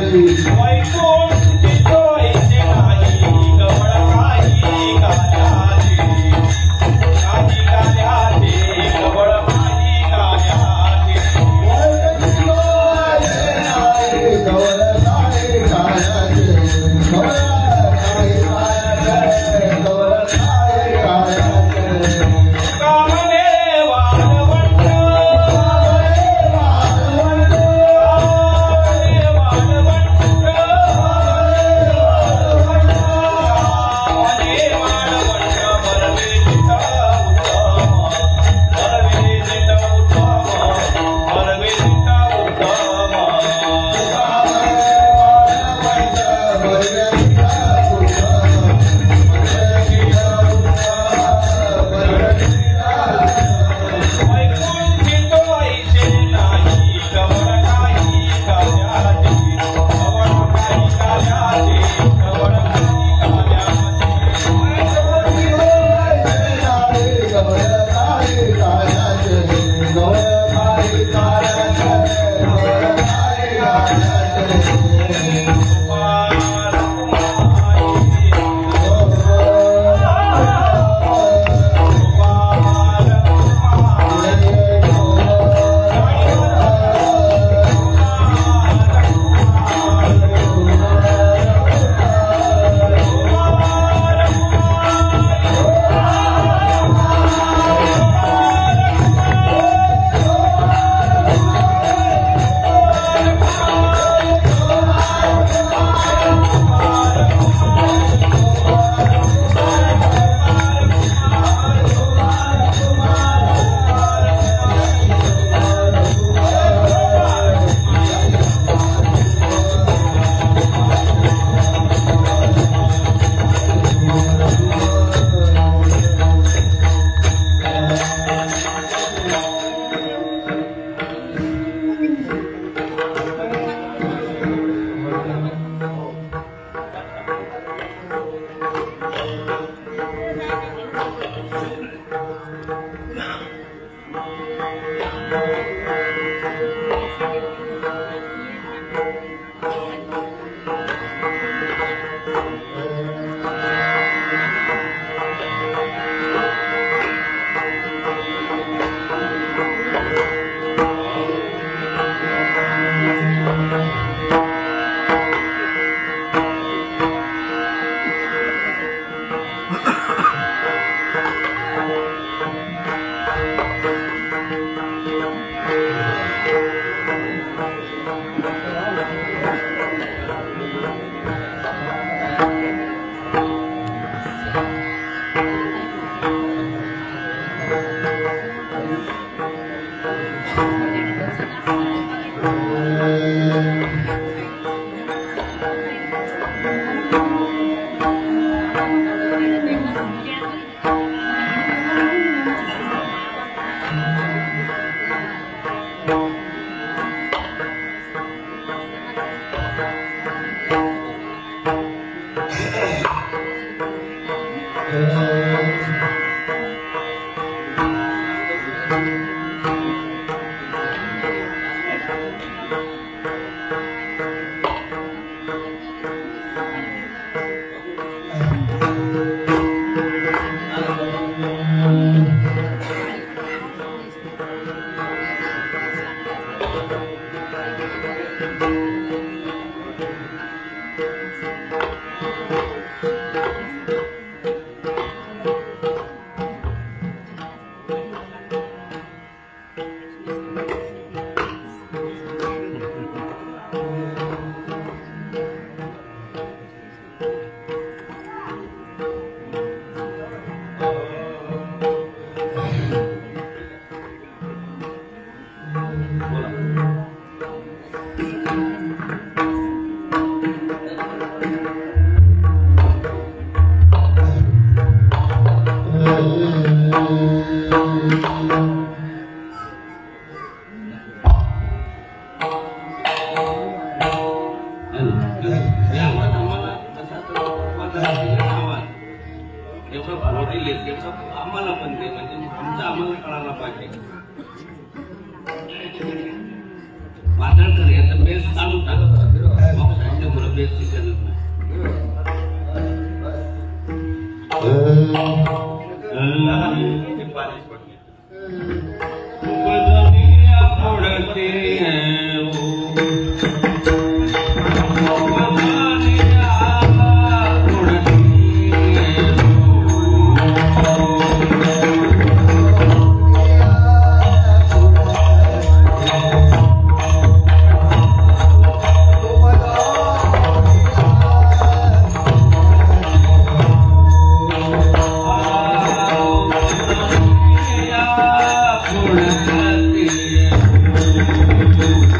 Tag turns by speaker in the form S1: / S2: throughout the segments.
S1: Why don't you join the आम्हाला म्हणते म्हणजे आमचं आम्हाला कळायला पाहिजे. वादळकर याचा बेस चालू टाकत पावसाच्या मुळे बेसची गरज नाही.
S2: Thank you.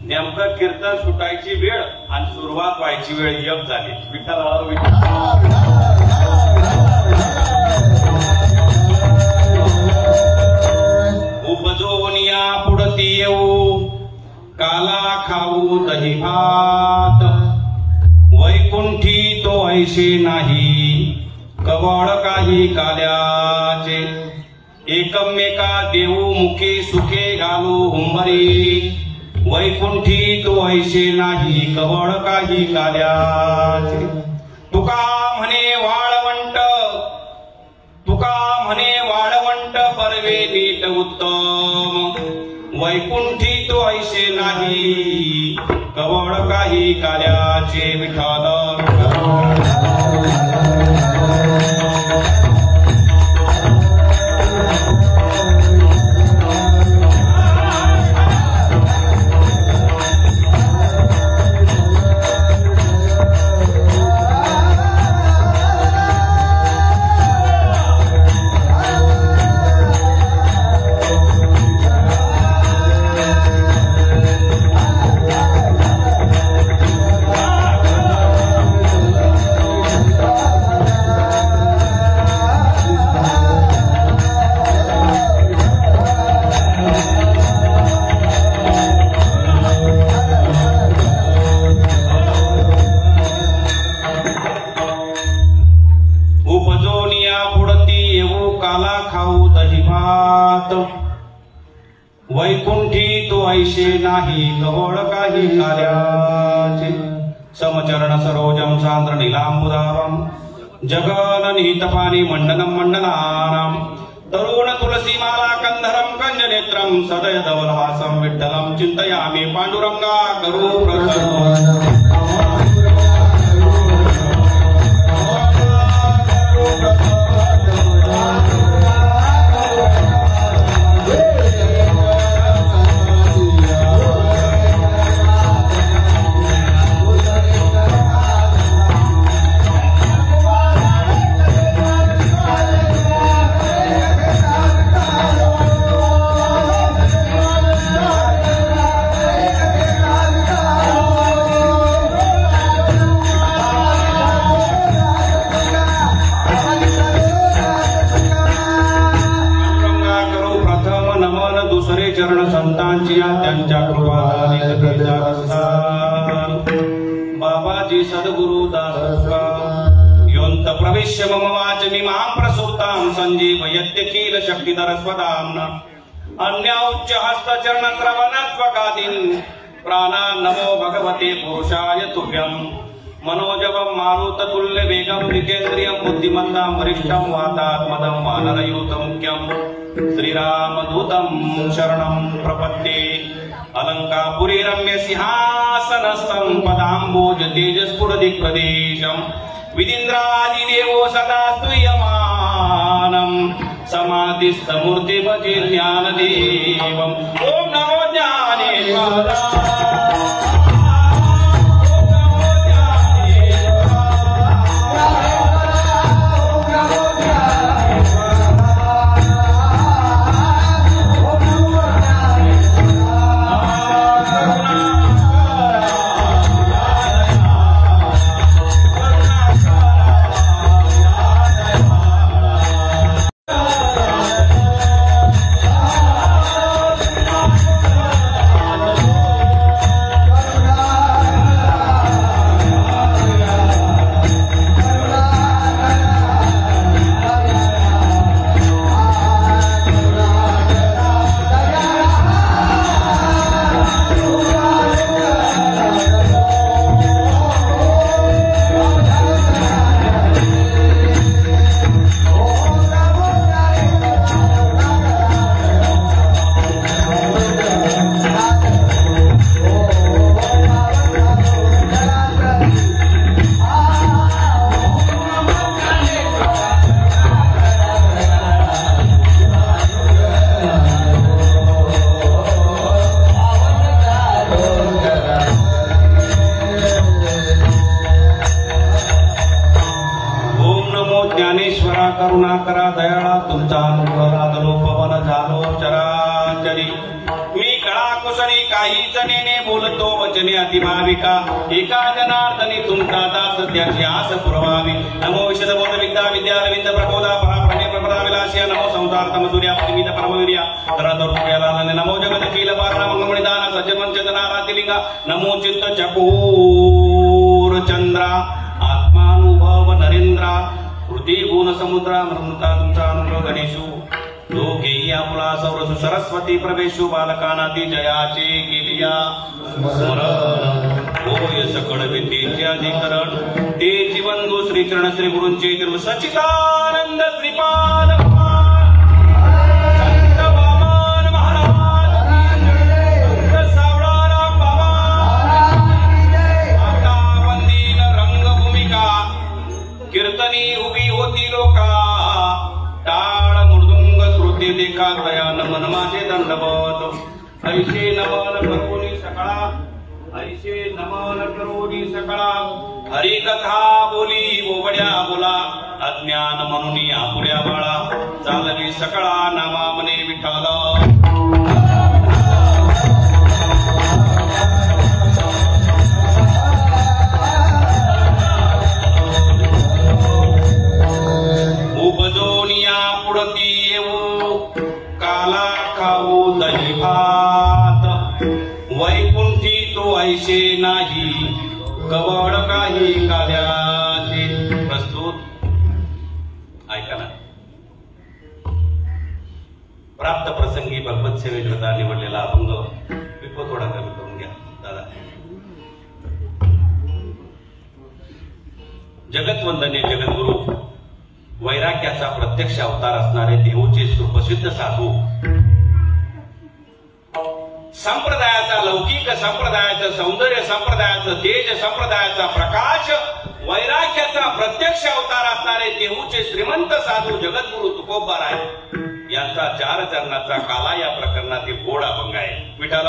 S2: नेमकं कीर्तन सुटायची वेळ आणि सुरुवात व्हायची वेळ एक झाली. विठ्ठल उपजोनिया पुढती येऊ काला खाऊ दही भात वैकुंठी तो ऐशे नाही कवळ काही काल्याचे एकमेका देऊ मुखे सुखे घालू हुंबरी वैकुंठी तो ऐशे नाही कवळ काही काल्याचे तुका म्हणे वाळवंट परवे नीट उत्तम वैकुंठी तो ऐशे नाही कवळ काही काल्याचे विठ्ठल वैकुंठी तो ऐशे नाही कवळ काही कार्याचे समचरण सरोजम सांद्र नीलांबुदारम जगन निहितपानी मंडनम मंडनानाम तरुण तुलसी माला कंधरम कंजनेत्रम सदय धवलहासम विठ्ठलम चिंतयामि पांडुरंगा करू प्रसन्न चरण संतांची त्यांच्या बाबाजी सद्गुरु दासका योंत प्रविश्य मम वाचमी मां प्रसूतां संजीव यत्यखिल शक्तिधर स्वदाम्ना अन्या उच्च हस्त चरण श्रवणस्वकादीन प्राणा नमो भगवते पुरुषाय तुभ्यं मनोजवं मारुत तुल्य वेगं जितेन्द्रियं बुद्धिमत्तां वरिष्ठं वातात्मदं वानरयूतं मुख्यं श्रीरामदूतं शरणं प्रपद्ये अलंकापुरी रम्य सिंहासनस्थं पदाम्बोज तेजस्फुरदिक्प्रदेशं विदिन्द्रादिदेवो सदा स्तूयमानं समाधिस्थमूर्ति भजे ज्ञानदेवम् ॐ नमो ज्ञानेश्वराय करुणाकरा दयाळा तुमचा अनुग्रह पवन झालो चराचरी मी कळा कुसणी काहीच नेने बोलतो वचने अतिभाविका एका जनार्दनी तुमचा दास त्याची आस पुरवावी नमो विशद बोध विद्या विद्यारविंद प्रबोधा पराप्रणे प्रपदा विलासिया नमो संसार तम सूर्या परिमित परमवीर्या तरदोर्याला नमो जगत कील पारणा मंगमणिदान सज्जमन चेतनारातिलिंगा नमो चित्त चकोर चंद्रा आत्मानुभव नरेंद्रा कृती गुण समुद्रा मृता तुमचा अनुभव गणेशू लोकेही आपला सौरसु सरस्वती प्रवेशू बालकानाती जयाचे केलिया स्मरण होय सकळ विद्येचे अधिकरण ते जीवनदू श्रीचरण श्री गुरूंचे जन्म सच्चिदानंद श्रीपाद संत वामन महाराज संत सावळाराम बाबा आता वंदीन रंगभूमिका कीर्तनी उभी होती लोका टाळ मृदुंग श्रुती देखा दया नमन माझे दंडवत ऐशे नमन करोनी सकळा ऐशे नमन करोनी सकळा हरिकथा बोली ओवड्या बोला अज्ञान म्हणून आपुऱ्या बाळा चालवी सकळा नामा मने विठ्ठल उपजोनिया पुढती येऊ काला खाऊ दही भात वैकुंठी तो ऐशे नाही कवड काही काव्याचे प्रस्तुत ऐका ना प्राप्त प्रसंगी भगवत सेवेकरता निवडलेला अभंग विपो थोडा कमी करून घ्या दादा जगतवंदने जगद्गुरु वैराग्याचा प्रत्यक्ष अवतार असणारे देऊचे सुप्रसिद्ध साधू संप्रदायाचा लौकिक संप्रदायाचं सौंदर्य संप्रदायाचं तेज संप्रदायाचा प्रकाश वैराग्याचा प्रत्यक्ष अवतार असणारे देऊचे श्रीमंत साधू जगद्गुरु तुकोबाराय यांचा 4 चरणाचा काला या प्रकरणातील गोड अभंग आहे विठ्ठल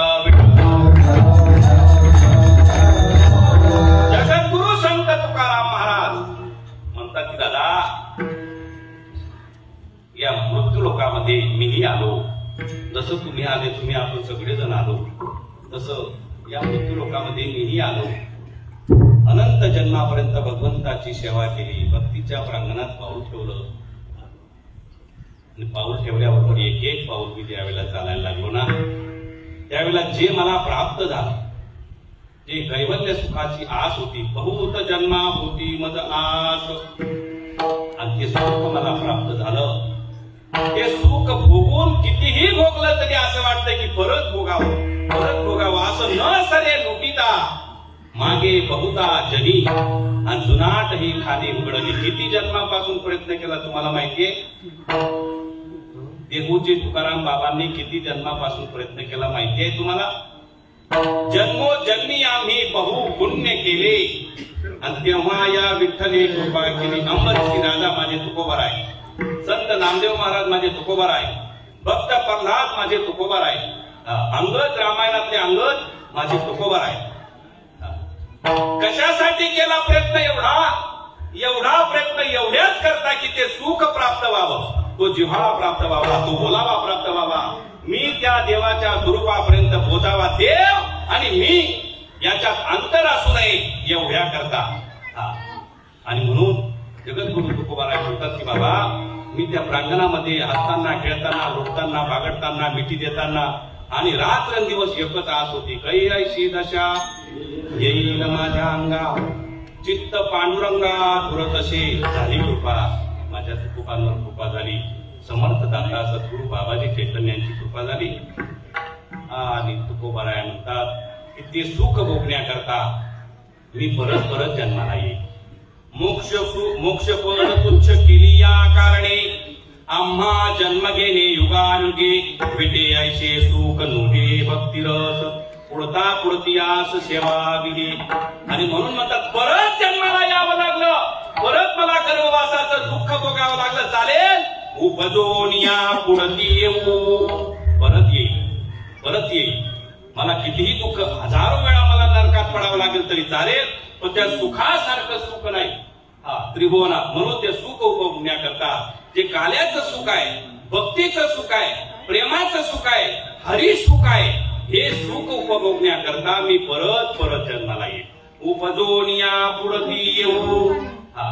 S2: जगद्गुरु संत तुकाराम महाराज म्हणतात की दादा या मृत्यू लोकामध्ये मीही आलो जसं तुम्ही आले तुम्ही आपण सगळेजण आलो तसं या मृत्यू लोकामध्ये मीही आलो अनंत जन्मापर्यंत भगवंताची सेवा केली भक्तीच्या प्रांगणात पाऊल ठेवलं आणि पाऊल ठेवल्याबरोबर एक एक पाऊल मी ज्यावेळेला चालायला लागलो ना त्यावेळेला जे मला प्राप्त झालं जे कैवल्य सुखाची आस होती बहुत जन्मा होती मद आस आणि ते सुख मला प्राप्त झालं ते सुख भोगून कितीही भोगलं तरी असं वाटतं की परत भोगावं असं न सरे लुटिता मागे बहुता जनी आणि जुनाट ही खाली उघडली किती जन्मापासून प्रयत्न केला तुम्हाला माहितीये देहूचे तुकाराम बाबांनी किती जन्मापासून प्रयत्न केला माहितीये तुम्हाला जन्मोजन्मी आम्ही बहु पुण्य केले आणि तेव्हा या विठ्ठले कृपा केली अंबरीची राजा माझे तुकोबार आहे संत नामदेव महाराज माझे तुकोबार आहे भक्त प्रल्हाद माझे तुकोबार आहे अंगद रामायणातले अंगद माझे तुकोबार आहे कशासाठी केला प्रयत्न एवढा प्रयत्न एवढ्याच करता की ते सुख प्राप्त व्हावं तो जिव्हाळा प्राप्त व्हावा तो बोलावा प्राप्त व्हावा मी त्या देवाच्या स्वरूपापर्यंत पोहोचावा देव आणि मी याच्यात अंतर असू नये एवढ्या करता आणि म्हणून जगद्गुरु तुकोबाराय म्हणतात की बाबा मी त्या प्रांगणामध्ये हसताना खेळताना लुटताना बागडताना मिठी देताना आणि रात्रंदिवस एकच आस होती कैशी दशा येईल माझ्या अंगा चित्त पांडुरंगा धुरत असे झाली कृपा माझ्या तुकोबांवर कृपा झाली समर्थ दाता सद्गुरु बाबाजी चैतन्यांची कृपा झाली आणि तुकोबाराय म्हणतात की ते सुख भोगण्याकरता मी परत जन्माला येईल मोक्ष पद तुच्छ केली या कारणे आम्हा जन्म घेणे युगानुगे विटे ऐशे सुख नोहे भक्तिरस पुढता पुढतियास सेवा विधी आणि म्हणून म्हणतात परत जन्माला यावं लागलं परत मला गर्भवासाचं दुःख भोगावं लागलं चालेल उपजोनिया पुढती येऊ परत येईल मला कितीही दुःख हजारो वेळा मला नरकात पडावं लागेल तरी चालेल पण त्या सुखासारखं सुख नाही त्रिभुवनात म्हणून ते सुख उपभोगण्याकरता जे काल्याचं सुख आहे भक्तीचं सुख आहे प्रेमाचं सुख आहे हरी सुख आहे हे सुख उपभोगण्याकरता मी परत परत जन्माला येईल. उपजोनिया पुढती येऊ. हा,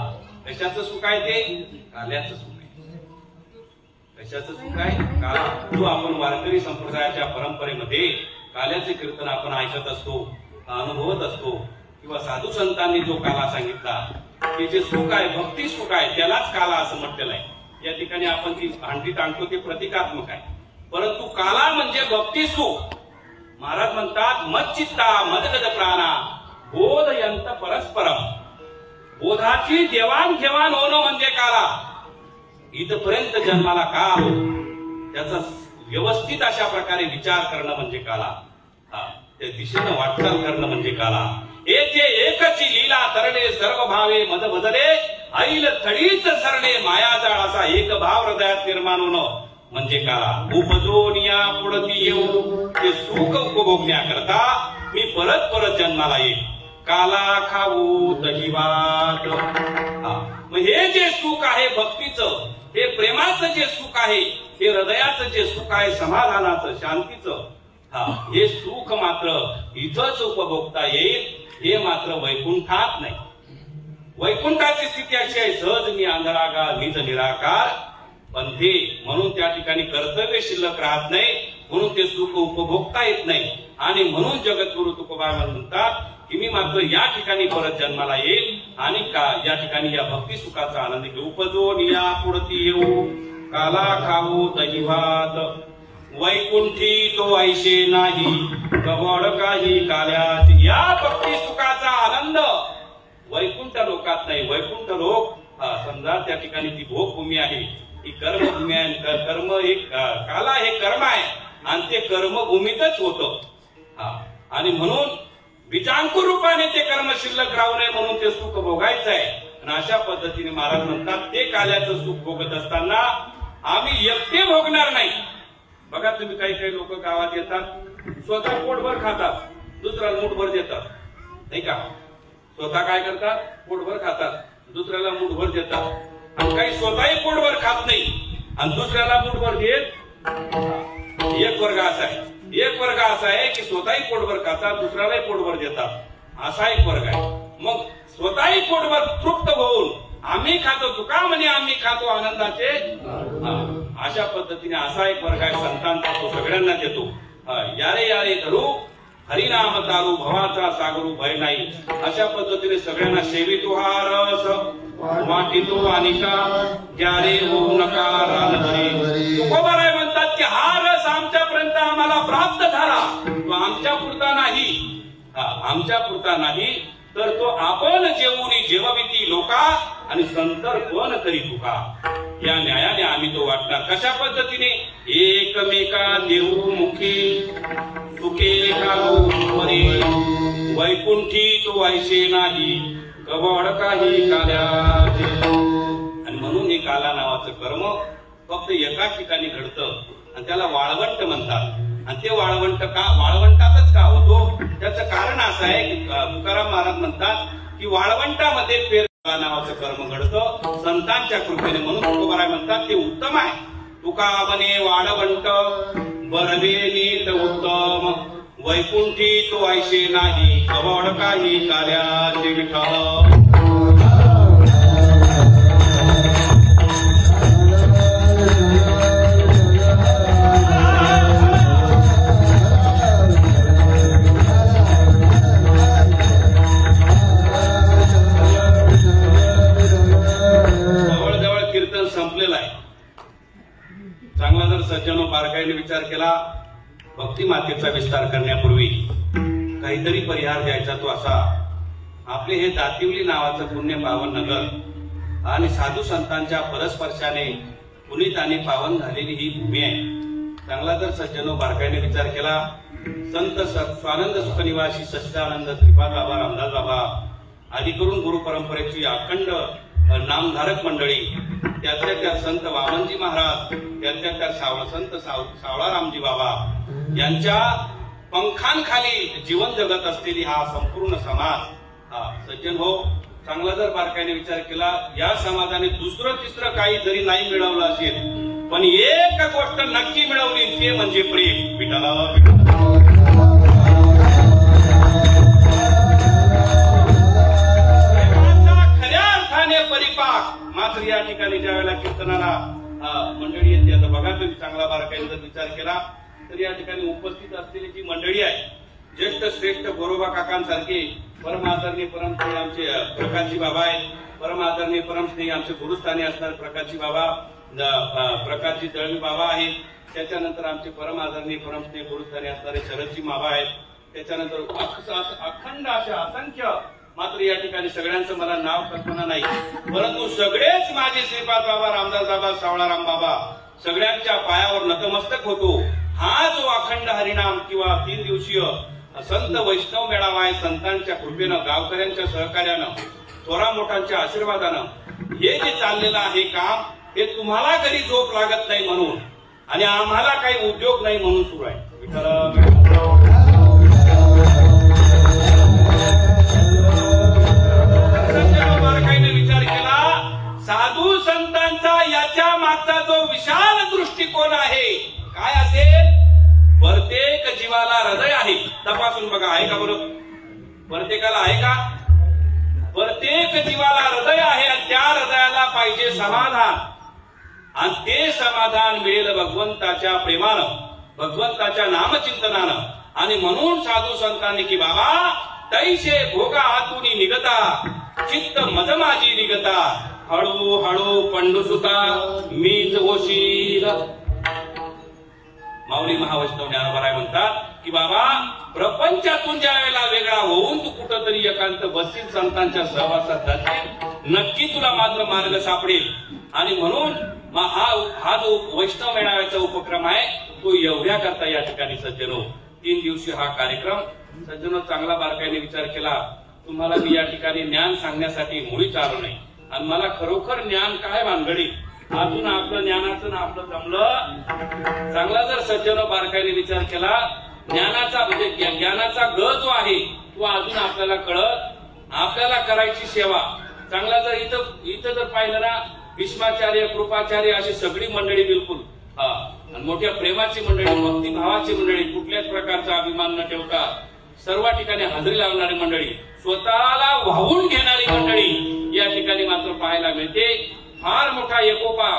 S2: कशाचं सुख आहे ते? काल्याचं सुख आहे. कशाचं सुख आहे? काला. जो आपण वारकरी संप्रदायाच्या परंपरेमध्ये काल्याचे कीर्तन आपण ऐकत असतो, अनुभवत असतो, किंवा साधू संतांनी जो काला सांगितला ते जे सुख आहे, भक्ती सुख आहे, त्यालाच काला असं म्हटलेलं आहे. या ठिकाणी आपण जी भांडी टाकतो ते प्रतिकात्मक आहे, परंतु काला म्हणजे भक्ती सुख. महाराज म्हणतात मच्चित्ता मदगद प्राणा बोधयंत परस्परम. बोधाची देवाणघेवाण होणं म्हणजे काला. इथपर्यंत जन्माला का आलो त्याचा व्यवस्थित अशा प्रकारे विचार करणं म्हणजे काला. त्या दिशेनं वाटचाल करणं म्हणजे काला. येथे एकची लीला तरणे सर्व भावे मद बदले ऐल थडीच सरणे मायाजाळ असा एक भाव हृदयात निर्माण होणं म्हणजे काला. उपजोनिया पुढती येऊ. ते सुख उपभोगण्याकरता मी परत परत जन्माला येईल. काला खाऊ दहिवात. मग हे जे सुख आहे भक्तीचं, हे प्रेमाचं जे सुख आहे, हे हृदयाचं जे सुख आहे, समाधानाचं, शांतीचं, हे सुख मात्र इथंच उपभोगता येईल. हे मात्र वैकुंठात नाही. वैकुंठाची स्थिती अशी आहे, सहज मी आंधळागाळ मीच निराकार. पण ते म्हणून त्या ठिकाणी कर्तव्य शिल्लक राहत नाही, म्हणून ते सुख उपभोगता येत नाही. आणि म्हणून जगद्गुरु तुकोबा म्हणतात की मी मात्र या ठिकाणी परत जन्माला येईल आणि या ठिकाणी या भक्ती सुखाचा आनंद घेऊ. उपजोनिया पुढती येऊ. काला खाऊ दहिभात. वैकुंठी तो ऐशे नाही कवड काही काल्यात. या भक्ती सुखाचा आनंद वैकुंठ लोकात नाही. वैकुंठ लोक समजा त्या ठिकाणी ती भोगभूमी आहे, ही कर्मभूमी आहे. कर्म हे काला हे कर्म आहे आणि ते कर्मभूमीतच होतं. आणि म्हणून बीजांकुर रूपाने ते कर्म शिल्लक राहू नये म्हणून ते सुख भोगायचं आहे. आणि अशा पद्धतीने महाराज म्हणतात ते काल्याचं सुख भोगत असताना आम्ही एकटे भोगणार नाही. बघा तुम्ही काही काही लोक गावात येतात, स्वतः पोटभर खातात, दुसऱ्याला मुठभर देतात, नाही का? स्वतः काय करतात? पोटभर खातात, दुसऱ्याला मुठभर देतात. आणि काही स्वतःही पोटभर खात नाही आणि दुसऱ्याला मुठभर देत. एक वर्ग असा आहे. एक वर्ग असा आहे की स्वतःही पोटभर खातात, दुसऱ्यालाही पोटभर देतात, असा एक वर्ग आहे. मग स्वतःही पोटभर तृप्त होऊन आम्ही खातो, तुका म्हणे आम्ही खातो आनंदाचे, अशा पद्धतीने असा एक वर्ग आहे संतांचा, तो सगळ्यांना देतो. यारे यारे धरू हरिनाम तारू भवाचा सागरू भय नाही. अशा पद्धतीने सगळ्यांना सेवितो हा रस वाटितो अनिका ज्यारे होऊ नका रानभरी. तुकोबाराय म्हणतात की हा रस आमच्यापर्यंत आम्हाला प्राप्त झाला, तो आमच्या पुरता नाही, आमच्या पुरता नाही, तर तो आपण जेवूनी जेवविती लोका आणि संतर्पण करी तुका. या न्यायाने आम्ही तो वाटणार. कशा पद्धतीने? एकमेका देऊ मुखी सुखे कालो परी. वैकुंठी तो ऐशे नाही कवड काही काल्यात. आणि म्हणून हे काला नावाचं कर्म फक्त एका ठिकाणी घडतं आणि त्याला वाळवंट म्हणतात. आणि ते वाळवंट वाळवंटातच का होतो? त्याचं कारण असं आहे की तुकाराम महाराज म्हणतात की वाळवंटामध्ये फेर नावाचं कर्म घडतं संतांच्या कृपेने. म्हणून तुकोबाराय म्हणतात ते उत्तम आहे. तुका बने वाळवंट बरवे नीट उत्तम. वैकुंठी तो ऐशे नाही कवड काही कार्याचे विठ्ठल. चांगला जर सज्जनो बारकाईने विचार केला, भक्ती मातेचा विस्तार करण्यापूर्वी काहीतरी परिहार द्यायचा तो असा. आपले हे दातिवली नावाचं पुण्य पावन नगर आणि साधू संतांच्या परस्पर्शाने पुनीत आणि पावन झालेली ही भूमी आहे. चांगला जर सज्जनो बारकाईने विचार केला, संत स्वानंद सुखनिवासी सच्चिदानंद श्रीपाद बाबा, रामदास बाबा आदी करून गुरु परंपरेची अखंड नामधारक मंडळी, त्यातल्या त्या संत वामनजी महाराज, त्यातल्या त्या संत सावळारामजी बाबा यांच्या पंखांखाली जीवन जगत असलेली हा संपूर्ण समाज. सज्जन हो, चांगला जर बारकाईने विचार केला, या समाजाने दुसरं तिसरं काही जरी नाही मिळवलं असेल, पण एक गोष्ट नक्की मिळवली, ते म्हणजे प्रेम. विठ्ठला काकांसारखे परम आदरणीय परमस्नेही आमचे प्रकाशजी बाबा आहेत. परम आदरणीय परमस्नेही आमचे गुरुस्थानी असणारे प्रकाशजी बाबा, प्रकाशजी दळवी बाबा आहेत. त्याच्यानंतर आमचे परम आदरणीय परमस्नेही गुरुस्थानी असणारे शरदजी बाबा आहेत. त्याच्यानंतर अखंड असे असंख्य, मात्र या ठिकाणी सगळ्यांचं मला नाव कल्पना नाही, परंतु सगळेच माझे श्रीपाद बाबा, रामदास बाबा, सावळाराम बाबा सगळ्यांच्या पायावर नतमस्तक होतो. हा जो अखंड हरिनाम किंवा 3 दिवसीय संत वैष्णव मेळावा आहे, संतांच्या कृपेनं, गावकऱ्यांच्या सहकार्यानं, थोरा मोठ्यांच्या आशीर्वादानं हे जे चाललेलं आहे काम, हे तुम्हाला कधी झोप लागत नाही म्हणून आणि आम्हाला काही उद्योग नाही म्हणून सुरू आहे. बारकाईने विचार केला, साधू संतांचा याच्या मागचा जो विशाल दृष्टिकोन आहे काय असेल, प्रत्येक जीवाला हृदय आहे. तपासून बघा, आहे का बरोबर? प्रत्येकाला आहे का? प्रत्येक जीवाला हृदय आहे आणि त्या हृदयाला पाहिजे समाधान, आणि ते समाधान मिळेल भगवंताच्या प्रेमानं, भगवंताच्या नामचिंतनानं. आणि म्हणून साधू संतांनी की बाबा, तैसे भोगा हातून निगता, चित्त मज माझी निगता, हळू हळू पंडुसुता मीच होशील. माऊली महावैष्णव ज्ञानोबराय म्हणतात की बाबा, प्रपंचातून ज्या वेळेला वेगळा होऊन तू कुठंतरी एकांत बसशील, संतांच्या सहवासात जाशील, नक्की तुला मात्र मार्ग सापडेल. आणि म्हणून हा जो वैष्णव मेळाव्याचा उपक्रम आहे तो एवढ्या करता या ठिकाणी सज्जनो 3 दिवसीय हा कार्यक्रम सज्जनो चांगला बारकाईने विचार केला. तुम्हाला मी या ठिकाणी ज्ञान सांगण्यासाठी मुळीच आलो नाही, आणि मला खरोखर ज्ञान काय भानगडी, अजून आपलं ज्ञानाचं ना आपलं जमलं. चांगला जर सज्जनो बारकाईने विचार केला, ज्ञानाचा म्हणजे ज्ञानाचा ग जो आहे तो अजून आपल्याला कळत, आपल्याला करायची सेवा. चांगला जर इथं जर पाहिलं ना, भीष्माचार्य, कृपाचार्य अशी सगळी मंडळी बिलकुल आणि मोठ्या प्रेमाची मंडळी, भक्तिभावाची मंडळी, कुठल्याच प्रकारचा अभिमान न ठेवता सर्व ठिकाणी हजेरी लावणारी मंडळी, स्वतःला वाहून घेणारी मंडळी या ठिकाणी मात्र पाहायला मिळते. फार मोठा एकोपा,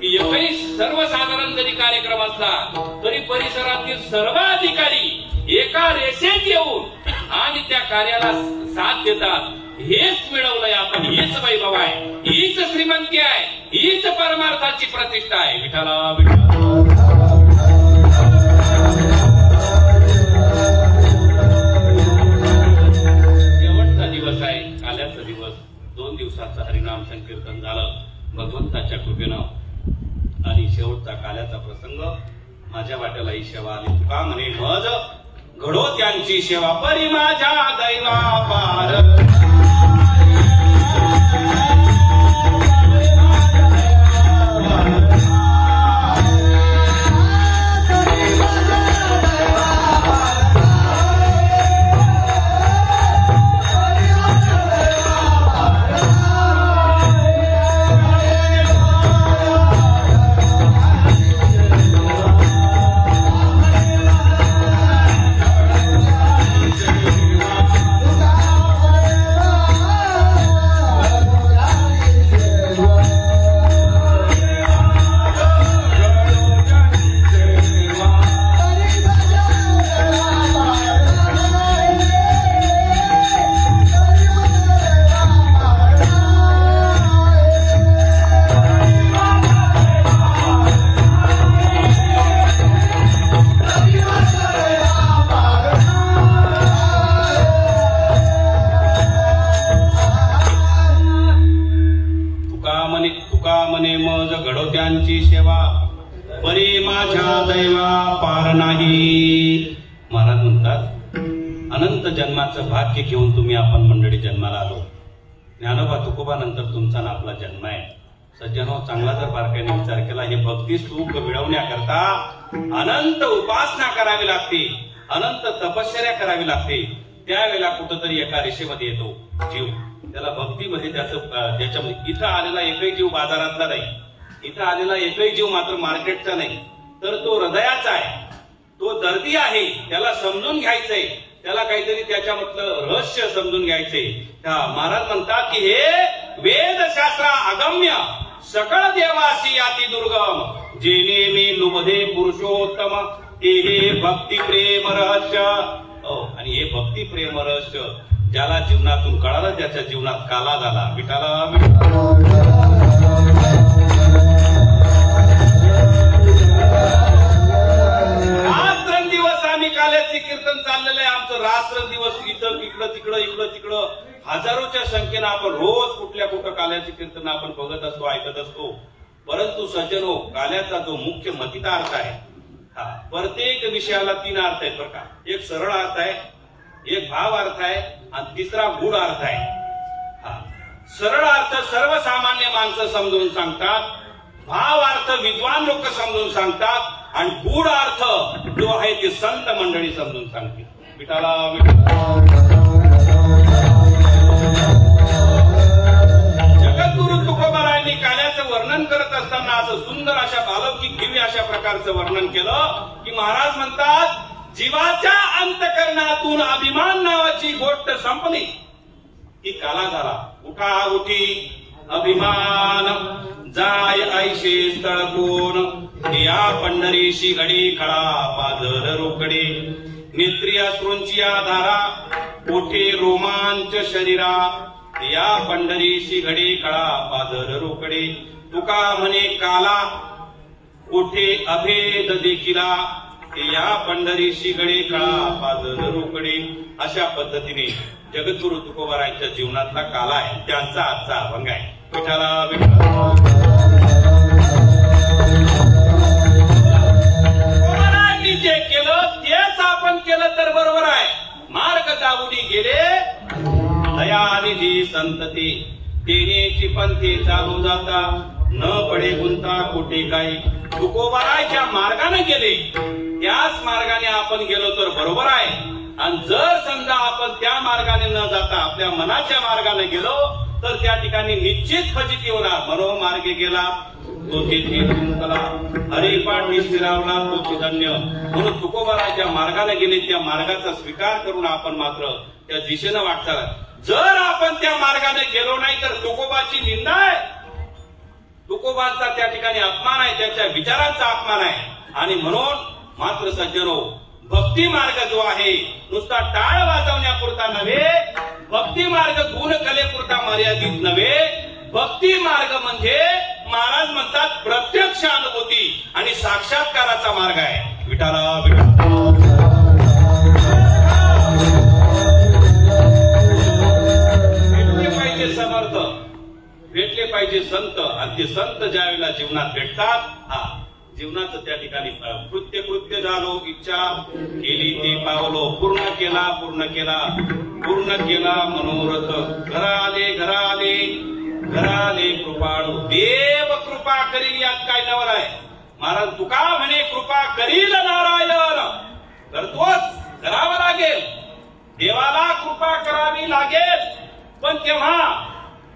S2: की एकही सर्वसाधारण जरी कार्यक्रम असला तरी परिसरातील सर्व अधिकारी एका रेषेत येऊन आणि त्या कार्याला साथ देतात. हेच मिळवलंय आपण, हीच वैभव आहे, हीच श्रीमंती आहे, हीच परमार्थाची प्रतिष्ठा आहे. विठाला शेवटचा दिवस आहे, काल्याचा दिवस. 2 दिवसाचं हरिनाम संकीर्तन झालं भगवंताच्या कृपेनं, आणि शेवटचा काल्याचा प्रसंग माझ्या वाट्याला ही सेवा आली. तुका म्हणे मज घडो त्यांची सेवा, परी माझ्या दैवा पार. घडोत्यांची सेवा, परी माझ्या दैवा पार नाही. महाराज म्हणतात, अनंत जन्माचं भाग्य घेऊन तुम्ही आपण मंडळी जन्माला आलो. ज्ञानोबा तुकोबा नंतर तुमचा ना आपला जन्म आहे. सज्जनो, चांगला जर बारकाईने विचार केला, हे भक्ती सुख मिळवण्याकरता अनंत उपासना करावी लागते, अनंत तपश्चर्या करावी लागते. त्यावेळेला कुठंतरी एका रेषेमध्ये येतो जीव, त्याला भक्तीमध्ये त्याच्यामध्ये. इथं आलेला एकही जीव बाजारातला नाही, इथं आलेला एकही जीव मात्र मार्केटचा नाही, तर तो हृदयाचा आहे, तो दर्दी आहे. त्याला समजून घ्यायचंय, त्याला काहीतरी त्याच्यामधलं रहस्य समजून घ्यायचंय. महाराज म्हणतात की हे वेदशास्त्र अगम्य सकळ देवासी याती दुर्गम, जेने मी लुबधे पुरुषोत्तम ते हे भक्ती प्रेम रहस्य आणि हे भक्ती प्रेम रहस्य ज्याला जीवनातून कळालं त्याच्या जीवनात काला झाला. विठाला रात्रंदिवस आम्ही काल्याचे कीर्तन चाललेलं आहे आमचं. रात्रंदिवस इथं इकडं तिकडं इकडं तिकडं हजारोच्या संख्येनं आपण रोज कुठल्या कुठं काल्याचे कीर्तन आपण बघत असतो, ऐकत असतो. परंतु सज्जनो, काल्याचा जो मुख्य मतितार्थ आहे, प्रत्येक विषयाला 3 अर्थ आहेत बरं का. एक सरळ अर्थ आहे, एक भाव अर्थ आहे आणि तिसरा गूढ अर्थ आहे. सरळ अर्थ सर्वसामान्य माणसं समजून सांगतात, भाव अर्थ विद्वान लोक समजून सांगतात आणि गूढ अर्थ जो आहे ते संत मंडळी समजून सांगतील. विठाला जगद्गुरु तुकोबारायांनी काल्याचं वर्णन करत असताना असं सुंदर अशा बालौकिक दिव्य अशा प्रकारचं वर्णन केलं की महाराज म्हणतात, जीवाच्या अंतकरणातून अभिमान नावाची गोष्ट संपली की काला झाला. उठा उठी अभिमान जाय ऐशे स्थळकोण या पंढरीशी घडी खळा पाजर रोकडे नेत्री अश्रूंची धारा ओठे रोमांच शरीरा या पंढरीशी घडी खळा पाजर रोकडे तुका म्हणे काला ओठे अभेद देखिला या पंढरीशी घडी खळा पाजर रोकडे. अशा पद्धतीने जगद्गुरु तुकोबारायांच्या जीवनातला काला आहे, त्यांचा आजचा अभंग आहे. विठाला तुकोबारायांनी जे केलं तेच आपण केलं तर बरोबर आहे. मार्ग दावडी गेले दयानिधी संतती तेनेची पंथी चालू जाता न पडे गुंता कोटे काही. तुकोबाराच्या मार्गाने गेले त्याच मार्गाने आपण गेलो तर बरोबर आहे. आणि जर समजा आपण त्या मार्गाने न जाता आपल्या मनाच्या मार्गाने गेलो तर त्या ठिकाणी निश्चित फजिती होणार. मनोमार्गे गेला तो तेथे गुंतला, हरिपाठी स्थिरावला तो धन्य. म्हणून तुकोबाराच्या मार्गाने गेले त्या मार्गाचा स्वीकार करून आपण मात्र त्या दिशेनं वाटचाल. जर आपण त्या मार्गाने गेलो नाही तर तुकोबाची निंदा आहे, तुकोबांचा त्या ठिकाणी अपमान आहे, त्याच्या विचारांचा अपमान आहे. आणि म्हणून मात्र सज्जनो, भक्ती मार्ग जो आहे नुसता टाळ वाजवण्यापुरता नव्हे, भक्ती मार्ग गुणकलेपुरता मर्यादित नव्हे. भक्ती मार्ग म्हणजे महाराज म्हणतात प्रत्यक्ष अनुभूती आणि साक्षात्काराचा मार्ग आहे. विठाला भेटले पाहिजे समर्थ, भेटले पाहिजे संत. आणि ते संत ज्यावेळेला जीवनात भेटतात, जीवनाचं त्या ठिकाणी कृत्य झालो, इच्छा केली ते पावलो, पूर्ण केला मनोरथ. घराले कृपाळू देव कृपा करील. यात काय नवल आहे. महाराज तुका म्हणे कृपा करील नारायण, करतोच, करावं लागेल. देवाला कृपा करावी लागेल, पण तेव्हा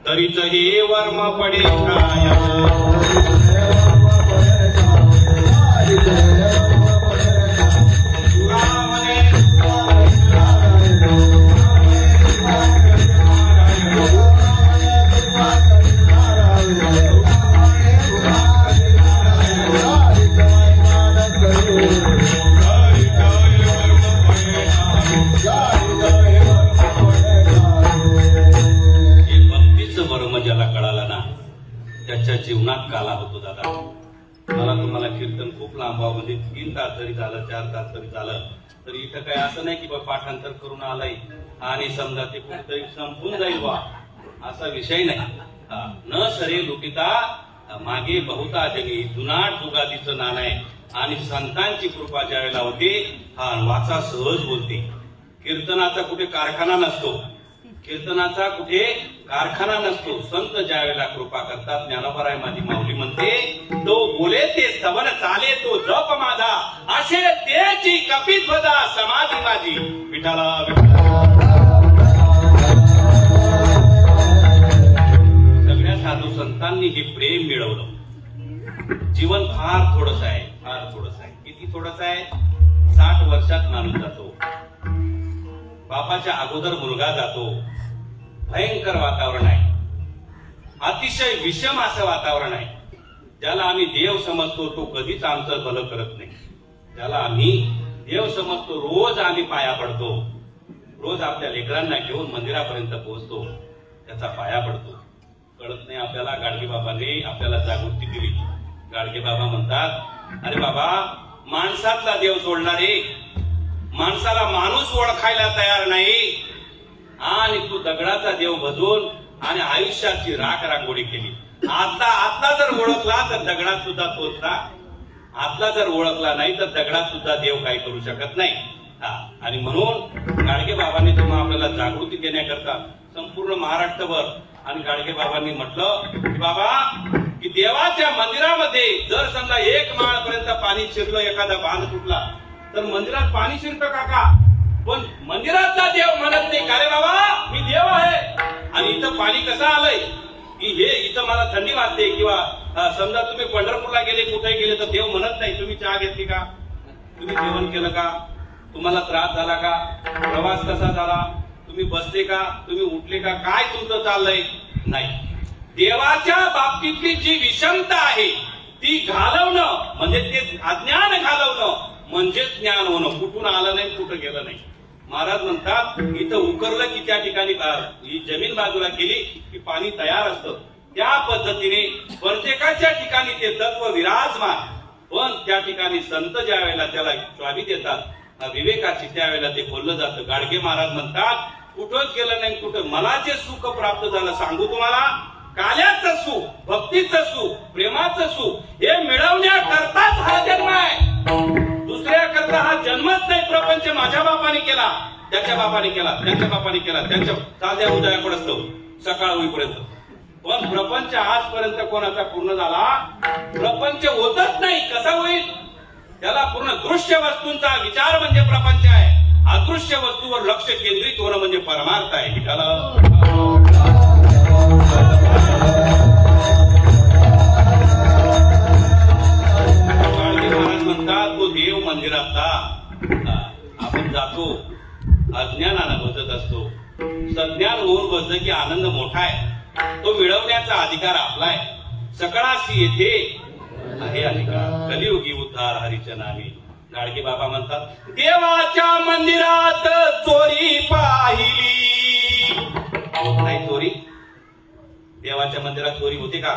S2: तरीच हे वर्म पडे काय. त्याच्या जीवनात काला होतो. दादा मला तुम्हाला कीर्तन खूप लांबावं, म्हणजे 3 तास जरी झालं, 4 तास जरी झालं तरी इथं काय असं नाही की बा पाठांतर करून आलाय आणि समजा ते कुठेतरी संपून जाईल वा, असा विषय नाही. न सरे लुटिता मागे बहुता जगी जुनाट जुगादीचं नाण आहे. आणि संतांची कृपा ज्यावेळेला होते, वाचा सहज बोलते. कीर्तनाचा कुठे कारखाना नसतो, कीर्तनाचा कुठे कारखाना नसतो. संत ज्या वेळेला कृपा करतात, ज्ञानोबाराय माझी माऊली म्हणते, तो बोले ते स्तवन चाले तो जप माझा, असे त्याची कपित वदा समाधी माझी. विठाला सगळ्या साधू संतांनी हे प्रेम मिळवलं. जीवन फार थोडस आहे, फार थोडस आहे. किती थोडस आहे. 60 वर्षात माणूस जातो, बापाच्या अगोदर मुलगा जातो. भयंकर वातावरण आहे, अतिशय विषम असं वातावरण आहे. ज्याला आम्ही देव समजतो तो कधीच आमचं भलं करत नाही. ज्याला आम्ही देव समजतो. रोज आम्ही पाया पडतो, रोज आपल्या लेकरांना घेऊन मंदिरापर्यंत पोहोचतो, त्याचा पाया पडतो. कळत नाही आपल्याला. गाडगे बाबांनी आपल्याला जागृती दिली. गाडगे बाबा म्हणतात, अरे बाबा, माणसातला देव सोडणारे, माणसाला माणूस ओळखायला तयार नाही, आणि तू दगडाचा देव भजवून आणि आयुष्याची राख रांगोळी केली. आतला जर ओळखला तर दगडात सुद्धा तोच ना, आतला जर ओळखला नाही तर दगडात सुद्धा देव काही करू शकत नाही. आणि म्हणून गाडगे बाबांनी तुम्हाला आपल्याला जागृती देण्याकरता संपूर्ण महाराष्ट्रभर, आणि गाडगे बाबांनी म्हटलं की बाबा, की देवाच्या मंदिरामध्ये जर समजा 1 माळपर्यंत पाणी शिरलं, एखादा बांध तुटला तर मंदिरात पाणी शिरतं काका, पण मंदिरातला देव म्हणत नाही का रे बाबा मी देव आहे. आणि इथं पाणी कसं आलंय की हे इथं मला थंडी वाजते, किंवा समजा तुम्ही पंढरपूरला गेले, कुठे गेले तर देव म्हणत नाही तुम्ही चहा घेतली का, तुम्ही जेवण केलं का, तुम्हाला त्रास झाला का, प्रवास कसा झाला, तुम्ही बसले का, तुम्ही उठले का, काय तुमचं चाललंय, नाही. देवाच्या बाबतीतली जी विषमता आहे ती घालवणं म्हणजे ते अज्ञान घालवणं म्हणजे ज्ञान होणं. कुठून आलं नाही, कुठं गेलं नाही. महाराज म्हणतात, इथं उकरलं की त्या ठिकाणी ही जमीन बाजूला केली की पाणी तयार असतं. त्या पद्धतीने प्रत्येकाच्या ठिकाणी ते तत्व विराजमान, पण त्या ठिकाणी संत ज्या वेळेला त्याला स्वामी देतात विवेकाची, त्यावेळेला ते बोललं जातं. गाडगे महाराज म्हणतात, कुठंच गेलं नाही, कुठं मला जे सुख प्राप्त झालं सांगू तुम्हाला, काल्याचं सुख, भक्तीचं सुख, प्रेमाचं सुख हे मिळवण्याकरताच हा जन्म आहे. दुसऱ्याकरता हा जन्मच नाही. प्रपंच माझ्या बापाने केला, त्याच्या बापाने केला, त्यांच्या बापाने केला, त्यांच्या ताज्या उदयाकडे असतो सकाळ होईपर्यंत. पण प्रपंच आजपर्यंत कोणाचा पूर्ण झाला? प्रपंच होतच नाही. कसा होईल? त्याला पूर्ण दृश्य वस्तूंचा विचार म्हणजे प्रपंच आहे. अदृश्य वस्तूवर लक्ष केंद्रित होणं म्हणजे परमार्थ आहे. महाराज म्हणतात, तो देव मंदिरातला आपण जातो, अज्ञानानं बसत असतो. सज्ञान होऊन बसलं की आनंद मोठा आहे. तो मिळवण्याचा अधिकार आपला आहे. सकळाशी येथे आहे अधिकार, कलियुगी उद्धार हरीच्या नामी. गाडगे बाबा म्हणतात, देवाच्या मंदिरात चोरी पाहिली. होत नाही चोरी? देवाच्या मंदिरात चोरी होते का?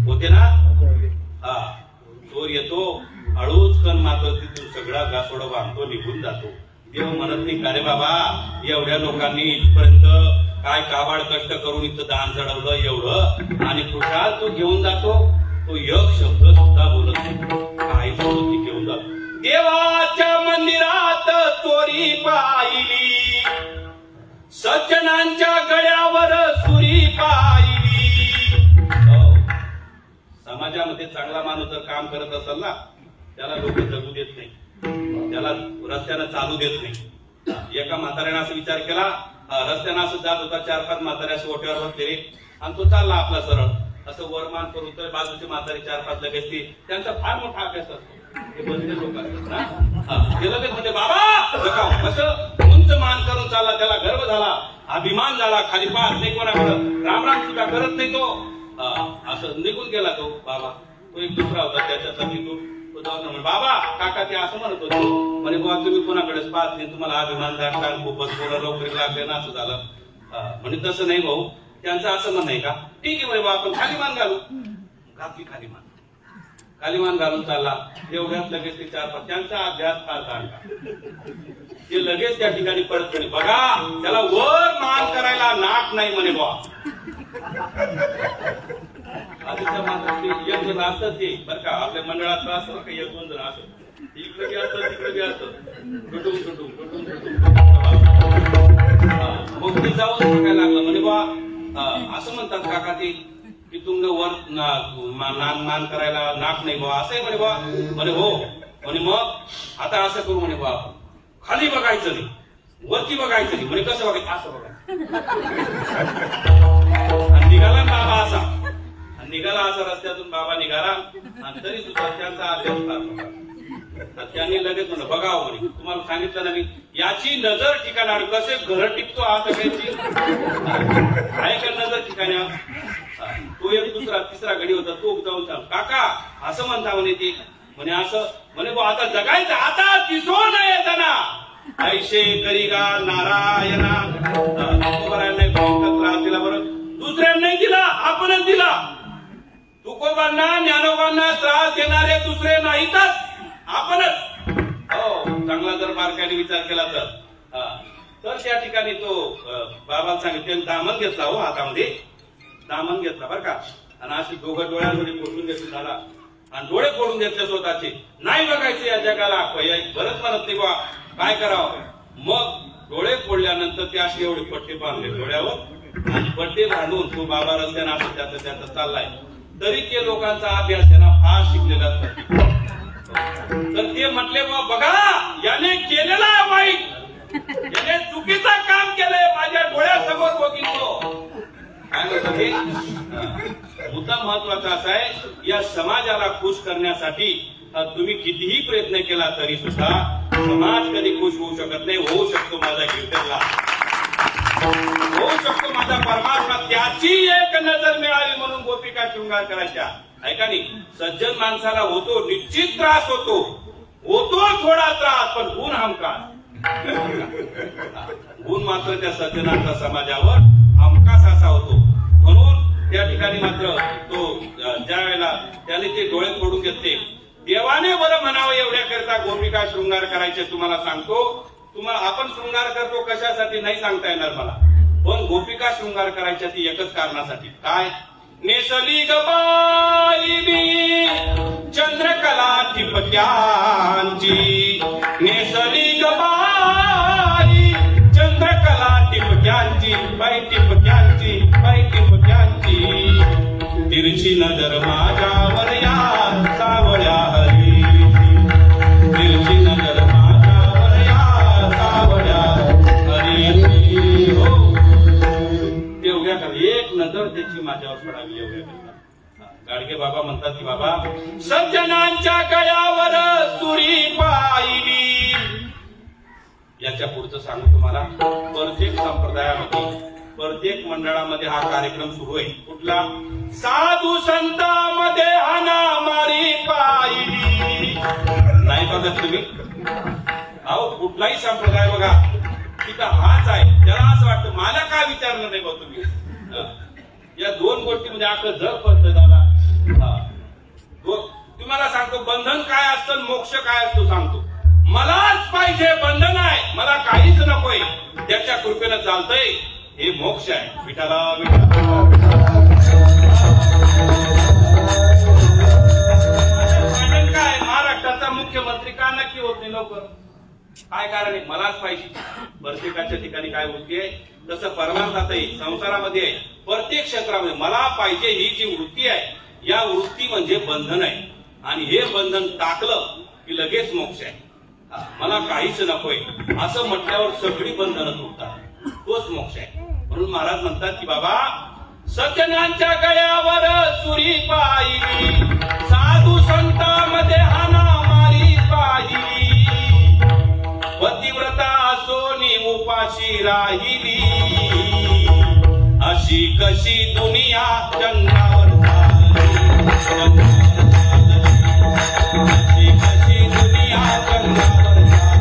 S2: होते ना. हा, चोर येतो, हळूच कण मात्र तिथून सगळा गासोडा बांधतो, निघून जातो. देव म्हणत नाही का रे बाबा, एवढ्या लोकांनी इथपर्यंत काय काबाड कष्ट करून इथं दान चढवलं एवढं, आणि खुशाल तो घेऊन जातो. तो एक शब्द सुद्धा बोलत नाही, काही बोलत नाही, घेऊन जातो. देवाच्या मंदिरात चोरी पाहिली, सज्जनांच्या गळ्यावर सुरी पाहिली. समाजामध्ये चांगला माणूस जर काम करत असेल ना, त्याला लोक जगू देत नाही, त्याला रस्त्यानं चालू देत नाही. एका म्हाताऱ्यानं असा विचार केला, रस्त्यानं असं जात होता, 4-5 म्हातारे असे ओट्यावर बसले आणि तो चालला आपला सरळ, असं वरमान करून. तर बाजूचे म्हातारे 4-5 लगेच ती, त्यांचा फार मोठा अभ्यास असतो. ते बसले लोक ते लगेच म्हणजे बाबा असं उंच मान करून चालला. त्याला गर्व झाला, अभिमान झाला, खाली पाहत नाही कोणाकडे, रामराम सुद्धा करत नाही तो. असं निघून गेला तो बाबा. तो एक दुसरा होता त्याच्यासाठी तो जाऊन म्हणे, बाबा काका ते असं म्हणत होते म्हणे, बाबा तुम्ही कोणाकडेच पाहत नाही, तुम्हाला अभिमान दाखला, खूपच पोरं लवकर लागले ना, असं झालं. म्हणे तसं नाही भाऊ, त्यांचं असं म्हणणं आहे का? ठीक आहे म्हणे, बाबा आपण खाली मान घालू. घातली खाली मान, खाली मान घालून चालला. एवढ्यात लगेच ते 4-5 त्यांचा अभ्यास फार चांगला, ते लगेच त्या ठिकाणी पडत म्हणे, बघा त्याला वर मान करायला नाक नाही म्हणे बा. आधीच्या माणसात एक जण असतं ते बरं का, आपल्या मंडळात असतं का, 1-2 जण असत, इकडे बी असतं तिकडे बी असतं, टुटून टुटून टुटून टुटून. मग ते जाऊन सांगायला लागलं म्हणे बा, असं म्हणतात काका ते की तुमनं वर मान करायला नाक नाही बा, असं आहे म्हणे बा. म्हणे हो. म्हणे मग आता असं करू म्हणे बा, खाली बघायचं नाही, वरती बघायचं नाही. म्हणे कसं बघायचं? असं बघायचं. निघाला बाबा असा, निघाला असा रस्त्यातून बाबा निघाला, आणि तरी सुद्धा त्यांचा अभ्यास फार. त्यांनी लगेच म्हणलं, बघावं म्हणे, तुम्हाला सांगितलं ना मी, याची नजर ठिकाणी कसे घर टिकतो हा सगळ्याची आहे का नजर ठिकाणी. तो एक दुसरा तिसरा गडी होता, तो जाऊन सांग, काका असं म्हणता म्हणे ते. म्हणे असं म्हणे आता जगायचं आता दिसो न येताना ऐशे करीगा नारायणा. तुकोबारायांना त्रास दिला बरं, दुसऱ्यांनाही दिला, आपणच दिला. तुकोबांना ज्ञानोबांना त्रास देणारे दुसरे नाहीतच, आपणच. हो, चांगला जर बारकाईने विचार केला तर त्या ठिकाणी तो बाबाला सांगितलं दामन घेतला हो हातामध्ये, दामन घेतला बरं का, आणि असे दोघं डोळ्यांमध्ये पोटून घेतले झाला आणि डोळे फोडून घेतले स्वतःचे. नाही बघायचे या जगाला, बरंच म्हणत नाही बा, काय करावं. मग डोळे फोडल्यानंतर ते असे एवढे पट्टे बांधले डोळ्यावर आणि पट्टे बांधून तो बाबा रस्त्यानं असं त्याचं चाललाय. तरी ते लोकांचा अभ्यास त्यांना फार शिकलेला असतो. तर ते म्हटले बघा याने केलेला आहे वाईट, याने चुकीचं काम केलंय, माझ्या डोळ्यासमोर बघितलो. काय म्हणतो हे मुद्दा महत्वाचा असा आहे, या समाजाला खुश करण्यासाठी तुम्ही कितीही प्रयत्न केला तरी सुद्धा समाज कधी खुश होऊ शकत नाही. होऊ शकतो माझा कीर्तनला, होऊ शकतो माझा परमात्मा, त्याची एक नजर मिळावी म्हणून गोपिका शृंगार करायच्या. ऐका नाही, सज्जन माणसाला होतो निश्चित त्रास, होतो थोडा त्रास, पण गुण हमखास. गुण मात्र त्या सज्जनाचा समाजावर हमखास असा होतो. म्हणून त्या ठिकाणी मात्र तो ज्या वेळेला त्याने ते डोळे फोडून घेतले, देवाने बरं म्हणावं एवढ्याकरता गोपिका शृंगार करायचे. तुम्हाला सांगतो, तुम्हाला आपण शृंगार करतो कशासाठी नाही सांगता येणार मला, पण गोपिका शृंगार करायच्या ती एकच कारणासाठी. काय? नेसली गबाई चंद्रकला टिपक्यांची, नेसली गबाई चंद्रकला टिपक्यांची, बाई टिपक्यांची, बाई टिपक्यांची. तिरछी नजर माझ्यावर या सावळ्या हरी, तिरछी नजर माझ्यावर या सावळ्या हरी. हो, एवढ्या कर एक नजर त्याची माझ्यावर पडावी एवढ्या करता. गाडगे बाबा म्हणतात की बाबा सज्जनांच्या गळ्यावर सुरी पाहिली. याच्या पुढचं सांगू तुम्हाला, प्रत्येक संप्रदायामध्ये प्रत्येक मंडळामध्ये हा कार्यक्रम सुरू आहे. कुठला? साधू संतांमध्ये हाणामारी पाहिली. नाही बघत तुम्ही? अहो कुठलाही संप्रदाय बघा तिथं हाच आहे. त्याला असं वाटतं मला काय विचारलं नाही बघ तुम्ही. या दोन गोष्टीमध्ये आपलं जग पडतं दादा. तुम्हाला सांगतो बंधन काय असतं, मोक्ष काय असतो सांगतो. मलाच पाहिजे, बंधन आहे, मला काहीच नकोय, त्याच्या कृपेनं चालतंय, हे मोक्ष आहे. विठाला काय महाराष्ट्राचा मुख्यमंत्री का नक्की होत नाही लवकर? काय कारण आहे? मलाच पाहिजे. प्रत्येकाच्या ठिकाणी काय वृत्ती आहे तसं परमार्थातही संसारामध्ये आहे. प्रत्येक क्षेत्रामध्ये मला पाहिजे ही जी वृत्ती आहे, या वृत्ती म्हणजे बंधन आहे. आणि हे बंधन टाकलं की लगेच मोक्ष आहे. मला काहीच नकोय असं म्हटल्यावर सगळी बंधनं तुटतात, तोच मोक्ष आहे. म्हणून महाराज म्हणतात की बाबा सज्जनांच्या गळ्यावर सुरी पाहिली, साधू संतांमध्ये हाणामारी पाहिली, पतिव्रता सोनी उपाशी राहिली, अशी कशी दुनिया जंगावर चालली, अशी कशी दुनिया जंगावर चालली,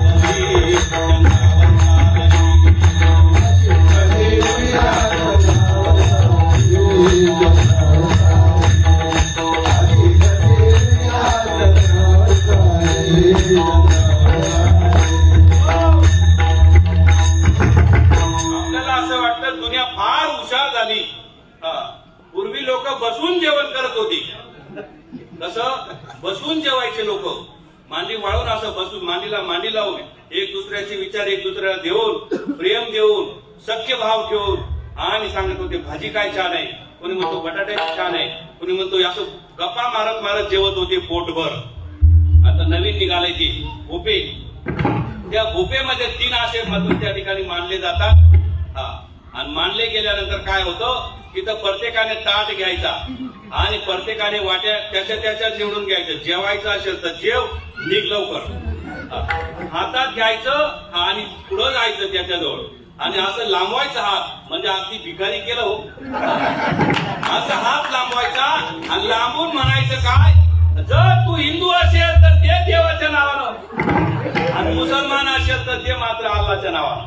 S2: आपल्याला असं वाटतं दुनिया फार हुशार झाली. पूर्वी लोक बसून जेवण करत होती. कसं बसून जेवायचे लोक, मांडी वाळून असं बसून मांडीला मांडी लावून एक दुसऱ्याचे विचार एक दुसऱ्याला देऊन प्रेम देऊन सख्य भाव ठेवून आणि सांगत होते भाजी काय छान आहे, कोणी म्हणतो बटाटे छान आहे, कोणी म्हणतो असं गप्पा मारत मारत जेवत होते पोटभर. आता नवीन निघाले ती भोपे, त्या भोपेमध्ये 3 असे मधून त्या ठिकाणी मांडले जातात. आणि मांडले गेल्यानंतर काय होतं, तिथं प्रत्येकाने ताट घ्यायचा आणि प्रत्येकाने वाट्या त्याच्या निवडून घ्यायचं. जेवायचं असेल तर जेव, निघ लवकर. हातात घ्यायचं आणि पुढं जायचं त्याच्याजवळ आणि असं लांबवायचा हात, म्हणजे अगदी भिकारी केलं हो. असं हात लांबवायचा आणि लांबून म्हणायचं काय, जर तू हिंदू असेल तर ते देवाच्या नावानं आणि मुसलमान असेल तर ते मात्र अल्लाच्या नावानं.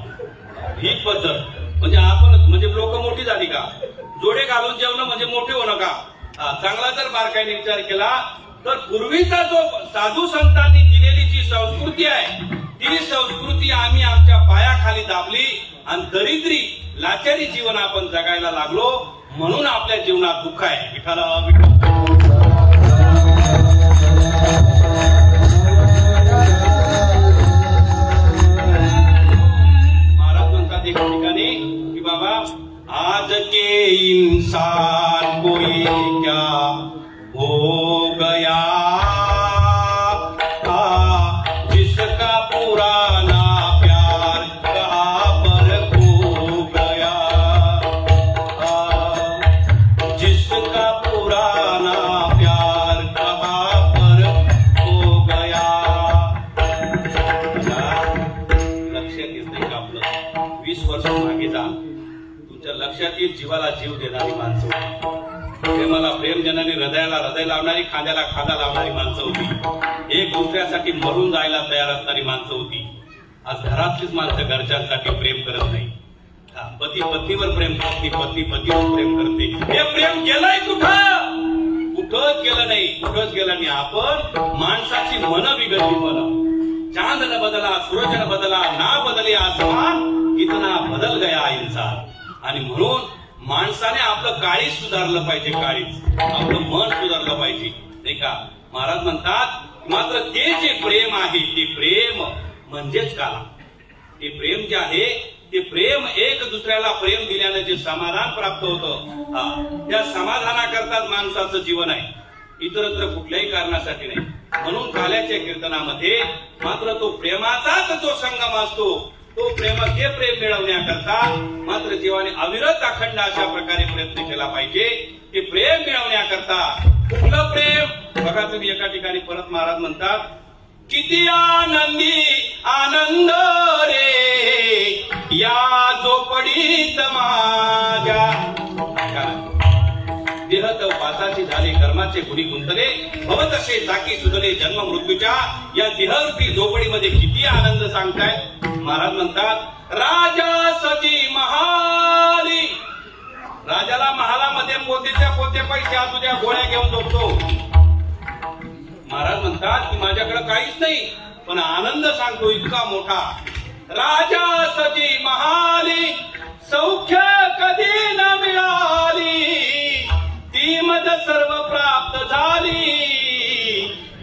S2: ही पद्धत म्हणजे आपण म्हणजे लोक मोठी झाली का जोडे घालून जेवणं म्हणजे मोठे होणं का. चांगला जर बारकाईने विचार केला तर पूर्वीचा जो साधू संतांनी दिलेली जी संस्कृती आहे ती संस्कृती आम्ही आमच्या पायाखाली दाबली आणि दरिद्री लाचारी जीवन आपण जगायला लागलो म्हणून आपल्या जीवनात दुःख आहे. विठाला महाराज म्हणतात एका ठिकाणी की बाबा आज के इंसान कोई क्या हो गया जिसका पुराना प्यार कहाँ पर खो गया. जिसका पुराना प्यार कहाँ पर खो गया. लक्षात येत नाही का आपलं 20 वर्ष मागे जा तुमच्या लक्षात येईल जीवाला जीव देणारी माणसं होती. प्रेमाला प्रेम देणारी हृदयाला हृदय लावणारी खांद्याला खांदा लावणारी माणसं होती. एक दुसऱ्यासाठी मरून जायला तयार असणारी माणसं होती. आज घरातलीच माणसं घरच्यांसाठी प्रेम करत नाही. पती पत्नीवर प्रेम करते पती पतीवर प्रेम करते. हे प्रेम गेलंय कुठं कुठंच गेलं नाही कुठंच गेलं नाही. आपण माणसाची मन बिघडली. मन चांद न बदला सूरज न बदला ना बदले आसमान इतना बदल गया इंसान. आणि म्हणून माणसाने आपलं काळीच सुधारलं पाहिजे. काळीच आपलं मन सुधारलं पाहिजे नाही का. महाराज म्हणतात मात्र ते जे प्रेम आहे ते प्रेम म्हणजेच काला. ते प्रेम जे आहे ते प्रेम एक दुसऱ्याला प्रेम दिल्याने जे समाधान प्राप्त होतं त्या समाधानाकरताच माणसाचं जीवन आहे. इतरत्र कुठल्याही कारणासाठी नाही. म्हणून काल्याच्या कीर्तनामध्ये मात्र तो प्रेमाचाच जो संगम असतो तो ते प्रेम मिळवण्याकरता मात्र जीवाने अविरत अखंड अशा प्रकारे प्रयत्न केला पाहिजे. ते प्रेम मिळवण्याकरता कुठलं प्रेम बघा तुम्ही एका ठिकाणी परत महाराज म्हणतात किती आनंदी आनंद रे या झोपडीत माझ्या. देह पासाची झाले कर्माचे गुणी गुंतले भवतसे जाकी सुधले जन्म मृत्यूच्या या देहरूपी झोपडीमध्ये किती आनंद सांगतायत. महाराज म्हणतात राजा सजी महाली. राजाला महालामध्ये पोतेच्या पोते पैसे असू द्या गोळ्या घेऊन झोपतो. महाराज म्हणतात की माझ्याकडे काहीच नाही पण आनंद सांगतो इतका मोठा. राजा सजी महाली सौख्य कधी न मिळाली ती मद सर्व प्राप्त झाली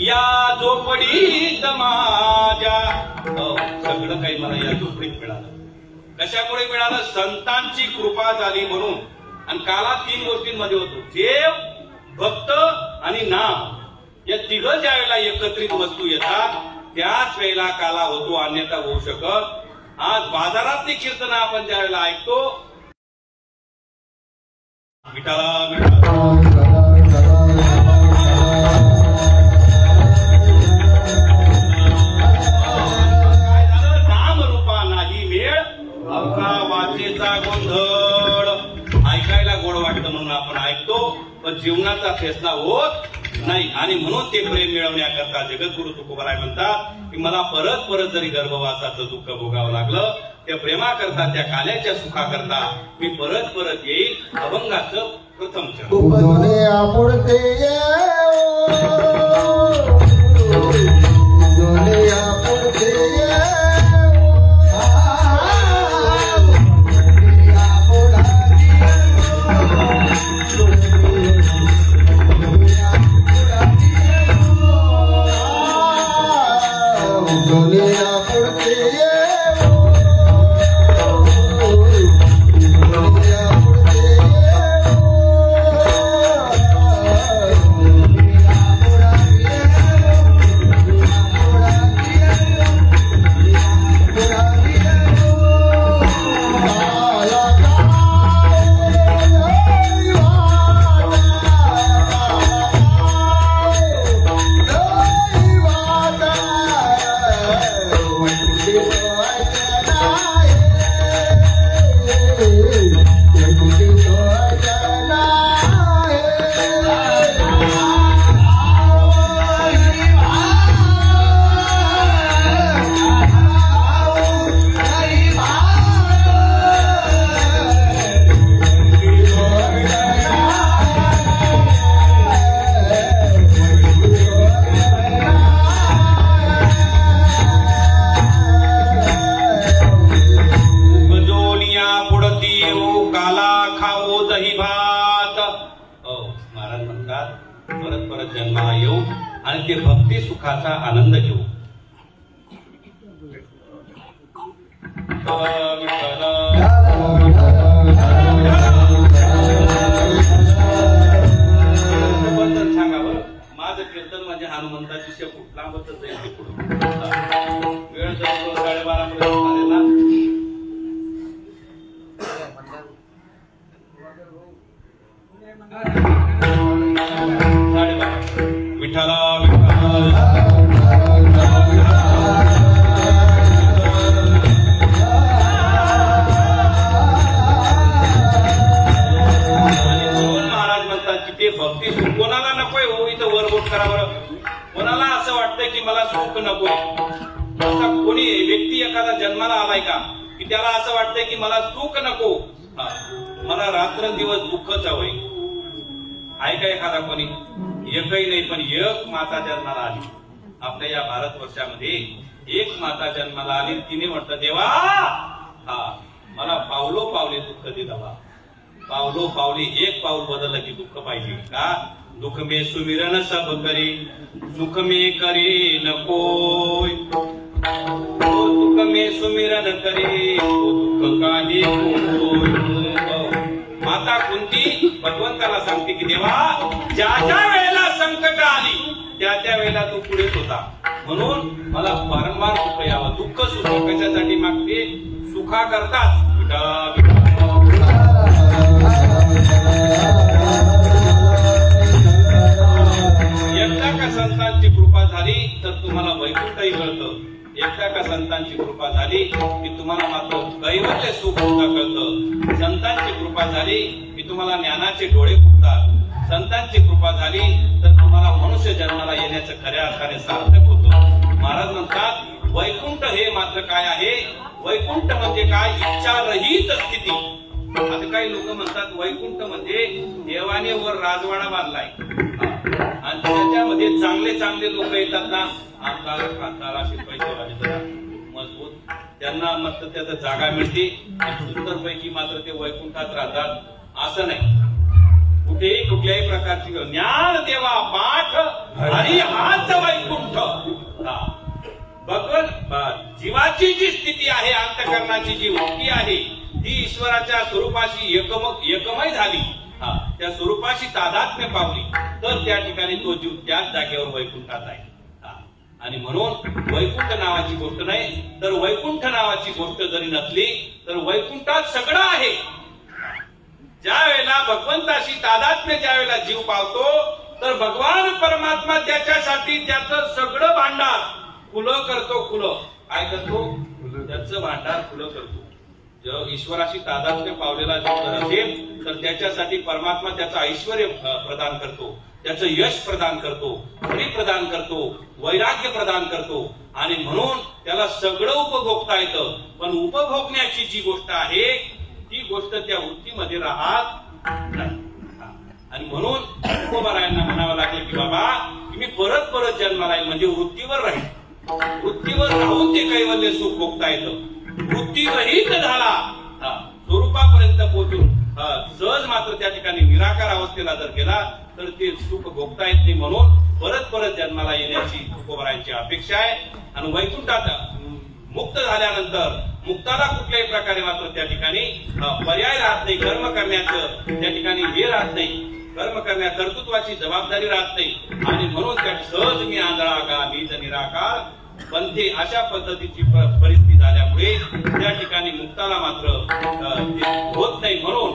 S2: या झोपडीत माझ्या. सगळं काही मला या झोपडीत मिळालं. कशामुळे मिळालं संतांची कृपा झाली म्हणून. आणि काला 3 गोष्टींमध्ये होतो देव भक्त आणि नाम. या तिघं ज्या वेळेला एकत्रित वस्तू येतात त्याच वेळेला काला होतो अन्यथा होऊ शकत. आज बाजारातली कीर्तन आपण ज्या वेळेला ऐकतो नाम रूपा नाही मेळ अवघा वाचेचा गोंधळ. ऐकायला गोड वाटतं म्हणून आपण ऐकतो पण जीवनाचा फैसला होत नाही. आणि म्हणून ते प्रेम मिळवण्याकरता जगद्गुरु तुकोबाराय म्हणतात की मला परत परत जरी गर्भवासाचं दुःख भोगावं लागलं त्या प्रेमाकरता त्या काल्याच्या सुखाकरता मी परत परत येईल. अभंगाचं प्रथम दही भात. महाराज म्हणतात परत परत जन्माला येऊ आणि ते भक्ती सुखाचा आनंद घेऊ. सांगा बरं, माझं कीर्तन म्हणजे हनुमंताची शेपूट लांबतच जाईल ते पुढे. वेळ जवळ 12:30 झालेला. विठ्ठला महाराज म्हणतात की ते भक्ती सुख कोणाला नकोय हो. इथं वरबोट करा बरं. कोणाला असं वाटतंय की मला सुख नकोय? असा कोणी व्यक्ती एखादा जन्माला आलाय का की त्याला असं वाटतंय की मला सुख नको, मला रात्रंदिवस दुःखच हवंय? आहे का एखादा कोणी? एकही नाही. पण एक माता जन्माला आली आपल्या या भारतवर्षामध्ये. एक माता जन्माला आली. तिने म्हटलं देवा मला पावलो पावले दुःख दे देवा. पावलो पावली एक पाऊल बदललं की दुःख पाहिजे का? दुःख मे सुमिरन सब करी सुख मे करी नकोय. दुःख मे सुमिरन करी दुःख काही माता कुंती भगवंताला सांगते की देवा ज्या ज्या वेळेला संकट आली त्या त्या वेळेला तू पुढेच होता, म्हणून मला वारंवार दुःख यावं. दुःख सुख कशासाठी मागते? सुखा करताच. एकदा का संतांची कृपा झाली तर तुम्हाला वैकुंठही कळतं. एकदा का संतांची कृपा झाली की तुम्हाला मात्र कैवल्य सुख सुद्धा कळतं. संतांची कृपा झाली की तुम्हाला ज्ञानाचे डोळे फुटतात. संतांची कृपा झाली तर तुम्हाला मनुष्य जन्माला येण्याचं खऱ्या अर्थाने सार्थक होतं. महाराज म्हणतात वैकुंठ हे मात्र काय आहे? वैकुंठ म्हणजे काय? इच्छारहित स्थिती. आता काही लोक म्हणतात वैकुंठ म्हणजे देवाने वर राजवाडा बांधलाय आणि त्याच्यामध्ये चांगले चांगले लोक येतात ना, आमदार खासदार असे पैसे मजबूत, त्यांना मस्त त्याचं जागा मिळते आणि सुंदर पैकी मात्र ते वैकुंठात राहतात. असं नाही. कुठेही कुठल्याही प्रकारची ज्ञान देवा पाठ आणि हाच वैकुंठ. भगवत जीवाची जी स्थिती आहे, अंतःकरणाची जी वृत्ती आहे ती ईश्वराच्या स्वरूपाशी एकमय झाली, त्या स्वरूपाशी तादात्म्य पावली तर त्या ठिकाणी तो जीव त्याच जागेवर वैकुंठात आहे. आणि म्हणून वैकुंठ नावाची गोष्ट नाही तर वैकुंठ नावाची गोष्ट जरी नसली तर वैकुंठात सगळं आहे. ज्या वेळेला भगवंताशी तादात्म्य ज्या वेळेला जीव पावतो तर भगवान परमात्मा त्याच्यासाठी त्याचं सगळं भांडार खुलं करतो. खुलं काय करतो? त्याचं भांडार खुलं करतो. जेव्हा ईश्वराशी तादात्म्य पावलेला जो असेल तर त्याच्यासाठी परमात्मा त्याचं ऐश्वर प्रदान करतो, त्याचं यश प्रदान करतो, प्री प्रदान करतो, वैराग्य प्रदान करतो आणि म्हणून त्याला सगळं उपभोगता येतं. पण उपभोगण्याची जी गोष्ट आहे ती गोष्ट त्या वृत्तीमध्ये राहत नाही. आणि म्हणून तुकोबारायांना म्हणावं लागलं की बाबा मी परत परत जन्माला येईल म्हणजे वृत्तीवर राहील. वृत्तीवर राहून ते कैवल्य सुख भोगता येतं. वृत्तीरहित झाला स्वरूपापर्यंत पोहोचून सहज मात्र त्या ठिकाणी निराकार अवस्थेला जर गेला तर ते सुख भोगता येत नाही. म्हणून परत परत जन्माला येण्याची तुकोबारायांची अपेक्षा आहे. आणि वैकुंठात मुक्त झाल्यानंतर मुक्ताला कुठल्याही प्रकारे मात्र त्या ठिकाणी पर्याय राहत नाही. कर्म करण्याचं त्या ठिकाणी हे राहत नाही. कर्म करण्या कर्तृत्वाची जबाबदारी राहत नाही. आणि म्हणून त्या सहज मी आंधळा गा मीच निराकार पंथे अशा पद्धतीची परिस्थिती झाल्यामुळे त्या ठिकाणी मुक्ताला मात्र होत नाही. म्हणून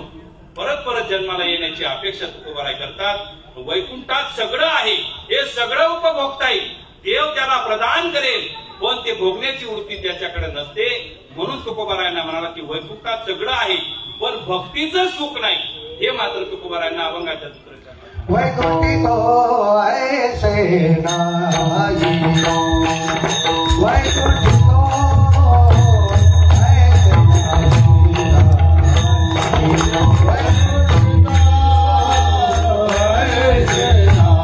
S2: परत परत जन्माला येण्याची अपेक्षा तुकोबाराय करतात. वैकुंठात सगळं आहे, हे सगळं उपभोगता येईल, देव त्याला प्रदान करेल, पण ते भोगण्याची वृत्ती त्याच्याकडे नसते. म्हणून तुकोबारायांना म्हणाला की वैकुंठात सगळं आहे पण भक्तीचं सुख नाही. हे मात्र तुकोबारायांना अभंगाच्या सूत्रात
S3: वैकुंठी को ऐसे नाही, वैकुंठी को ऐसे नाही,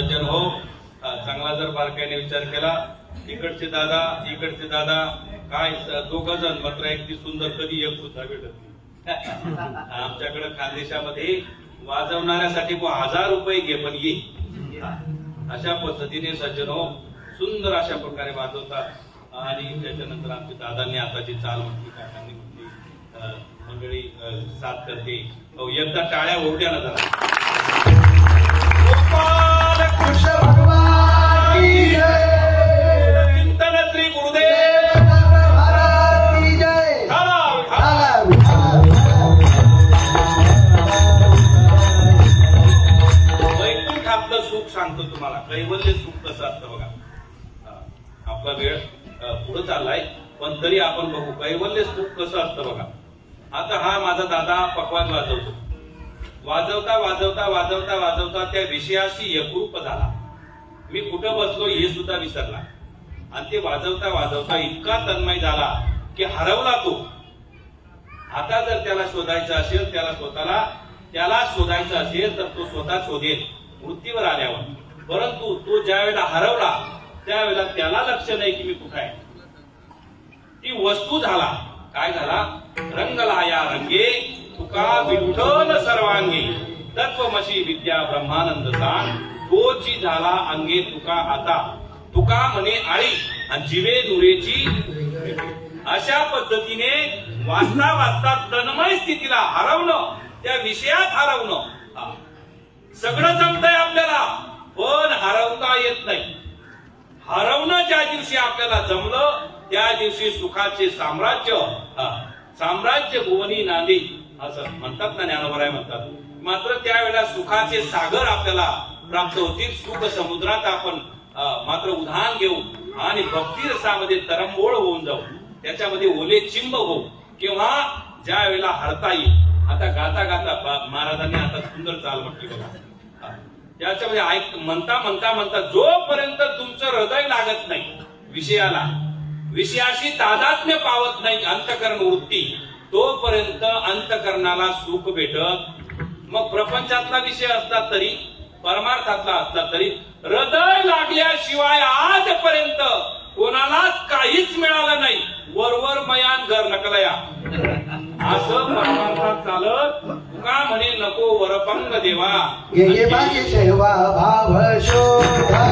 S2: सज्जन हो, चांगला जर बारकाईने विचार केला, इकडचे दादा काय दोघ जण मात्र एक सुंदर कधी एक सुद्धा भेटत नाही. आमच्याकडे खानदेशामध्ये वाजवणाऱ्यासाठी 1000 रुपये घे पण ये, अशा पद्धतीने सज्जन हो सुंदर अशा प्रकारे वाजवतात. आणि त्याच्यानंतर आमच्या दादांनी आता जी चाल म्हटली, काकांनी म्हटली, मंडळी साथ करते. एकदा टाळ्या होऊ द्या ना जरा. गोपाल
S3: कृष्ण भगवान की जय,
S2: चिंतन श्री गुरुदेव
S3: महाराज की जय.
S2: वैकुंठ आपलं सुख सांगतो तुम्हाला. कैवल्य सुख कसं असतं बघा. आपला वेळ पुढे चाललाय पण तरी आपण बघू कैवल्य सुख कसं असतं बघा. आता हा माझा दादा पकवाज वाजवतो. वाजवता वाजवता वाजवता वाजवता त्या विषयाशी एकरूप झाला. मी कुठं बसलो हे सुद्धा विसरला. आणि ते वाजवता वाजवता इतका तन्मय झाला की हरवला तो. आता जर त्याला शोधायचं असेल, त्याला शोधायचं असेल तर तो स्वतः शोधेल वृत्तीवर आल्यावर. परंतु तो ज्या वेळेला हरवला त्यावेळेला त्याला लक्ष नाही की मी कुठं आहे. ती वस्तू झाला. काय झाला? रंगला या रंगे तुका विठ्ठल सर्वांगी, तत्वमसी विद्या ब्रह्मानंद सांग, तोची झाला अंगे तुका आता, तुका म्हणे आळी आणि जीवे नुरेची. अशा पद्धतीने वाचता वाचता तन्मय स्थितीला हरवणं, त्या विषयात हरवणं. सगळं जमतंय आपल्याला पण हरवता येत नाही. हरवणं ज्या दिवशी आपल्याला जमलं त्या दिवशी सुखाचे साम्राज्य भुवनी नांदी असं म्हणतात ना, ज्ञानोबराय म्हणतात. मात्र त्यावेळेला सुखाचे सागर आपल्याला प्राप्त होतील. सुख समुद्रात आपण मात्र उधाण घेऊ आणि भक्ती रसामध्ये तरंबोळ होऊन जाऊ, त्याच्यामध्ये ओले चिंब होऊ. किंवा ज्या वेळेला हरता येईल. आता गाता गाता महाराजांनी आता सुंदर चाल म्हटली बघा. त्याच्यामध्ये म्हणता म्हणता म्हणता जोपर्यंत तुमचं हृदय लागत नाही विषयाला, विषयाशी तादात्म्य पावत नाही अंतकरण वृत्ती, तोपर्यंत अंतकरणाला सुख भेटत. मग प्रपंचातला विषय असला तरी, परमार्थातला असला तरी, हृदय लागल्याशिवाय आजपर्यंत कोणालाच काहीच मिळालं नाही. वरवर मयान घर नकलया असं परमार्थात चालत. तुका म्हणे नको वरपंग देवा,
S3: ये माझी सेवा भाव शोधा.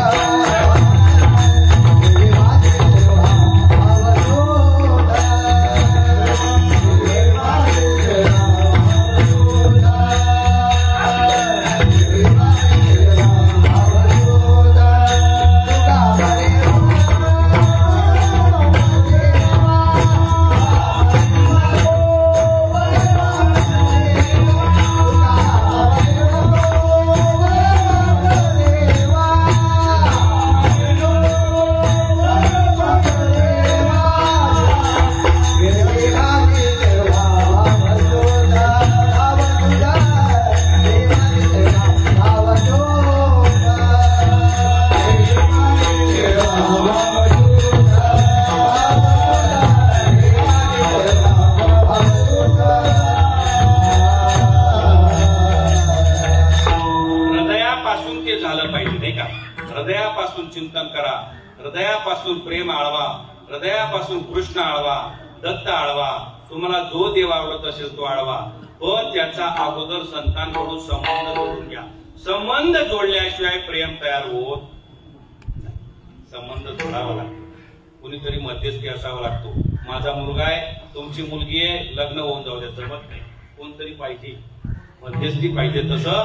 S2: चिंतन करा. हृदयापासून प्रेम आळवा, हृदयापासून कृष्ण आळवा, दत्त आळवा. तुम्हाला जो देव आवडत असेल तो आळवा. पण त्याचा अगोदर संतांकडून संबंध जोडून घ्या. संबंध जोडल्याशिवाय प्रेम तयार होत नाही. संबंध जोडावा लागतो. कुणीतरी मध्यस्थी असावा लागतो. माझा मुलगा आहे, तुमची मुलगी आहे, लग्न होऊन जाऊ द्या, जमत नाही. कोणतरी पाहिजे, मध्यस्थी पाहिजे. तसं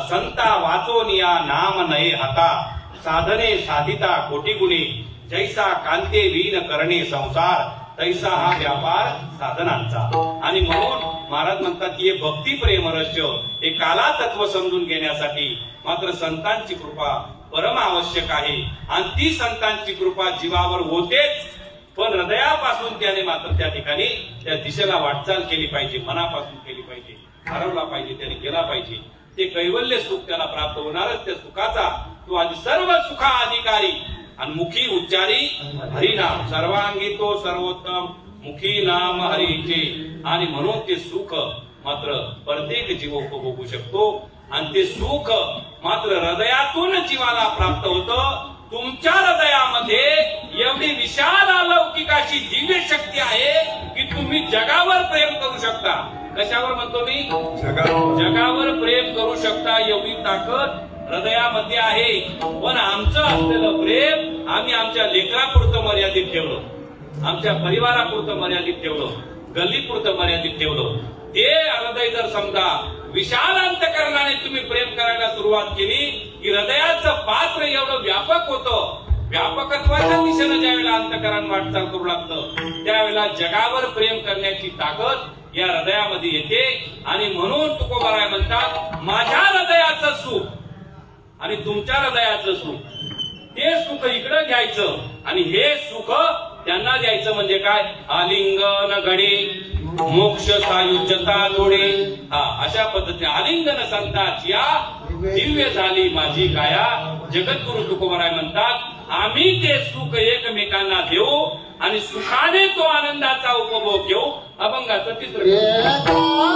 S2: संता वाचोनिया नाम नये हाता, साधने साधिता कोटी गुणे, जैसा कांते वीन करणे संसार, तैसा हा व्यापार साधनांचा. आणि म्हणून महाराज म्हणतात की हे भक्ती प्रेम रहस्य हे काला तत्व समजून घेण्यासाठी मात्र संतांची कृपा परम आवश्यक आहे. आणि ती संतांची कृपा जीवावर होतेच, पण हृदयापासून त्याने मात्र त्या ठिकाणी त्या दिशेला वाटचाल केली पाहिजे, मनापासून केली पाहिजे, हरवला पाहिजे, त्याने केला पाहिजे. ते कैवल्य सुख त्याला प्राप्त होणारच. त्या सुखाचा तो आधी सर्व सुखा अधिकारी आणि मुखी उच्चारी हरिनाम, सर्वांगी तो सर्वोत्तम मुखी नाम हरीचे. आणि म्हणून ते सुख मात्र प्रत्येक जीव उपभोगू शकतो. आणि ते सुख मात्र हृदयातून जीवाला प्राप्त होतं. तुमच्या हृदयामध्ये एवढी विशाल अलौकिक अशी दिव्य शक्ती आहे की तुम्ही जगावर प्रेम करू शकता. कशावर म्हणतो मी? जगावर प्रेम करू शकता एवढी ताकद हृदयामध्ये आहे. पण आमचं असलेलं प्रेम आम्ही आमच्या लेकरापुरतं मर्यादित ठेवलं, आमच्या परिवारापुरतं मर्यादित ठेवलं, गल्लीपुरतं मर्यादित ठेवलं. ते हृदय जर समजा विशाल अंतकरणाने तुम्ही प्रेम करायला सुरुवात केली की हृदयाचं पात्र एवढं व्यापक होतं. व्यापकत्वाच्या दिशेनं ज्यावेळेला अंतकरण वाटचाल करू लागतं त्यावेळेला जगावर प्रेम करण्याची ताकद या हृदयामध्ये येते. आणि म्हणून तुकोबाराय म्हणतात, माझ्या हृदयाचं सुख आणि तुमच्या हृदयाचं सुख, ते सुख इकडं घ्यायचं आणि हे सुख त्यांना द्यायचं. म्हणजे काय? आलिंगन घडी मोक्ष सायुज्यता जोडे. अशा पद्धतीने आलिंगन संताची दिव्य झाली माझी काया. जगद्गुरु तुकोबाराय म्हणतात, आम्ही ते सुख एकमेकांना देऊ आणि सुखाने तो आनंदाचा उपभोग घेऊ. अभंगाचं तिसरं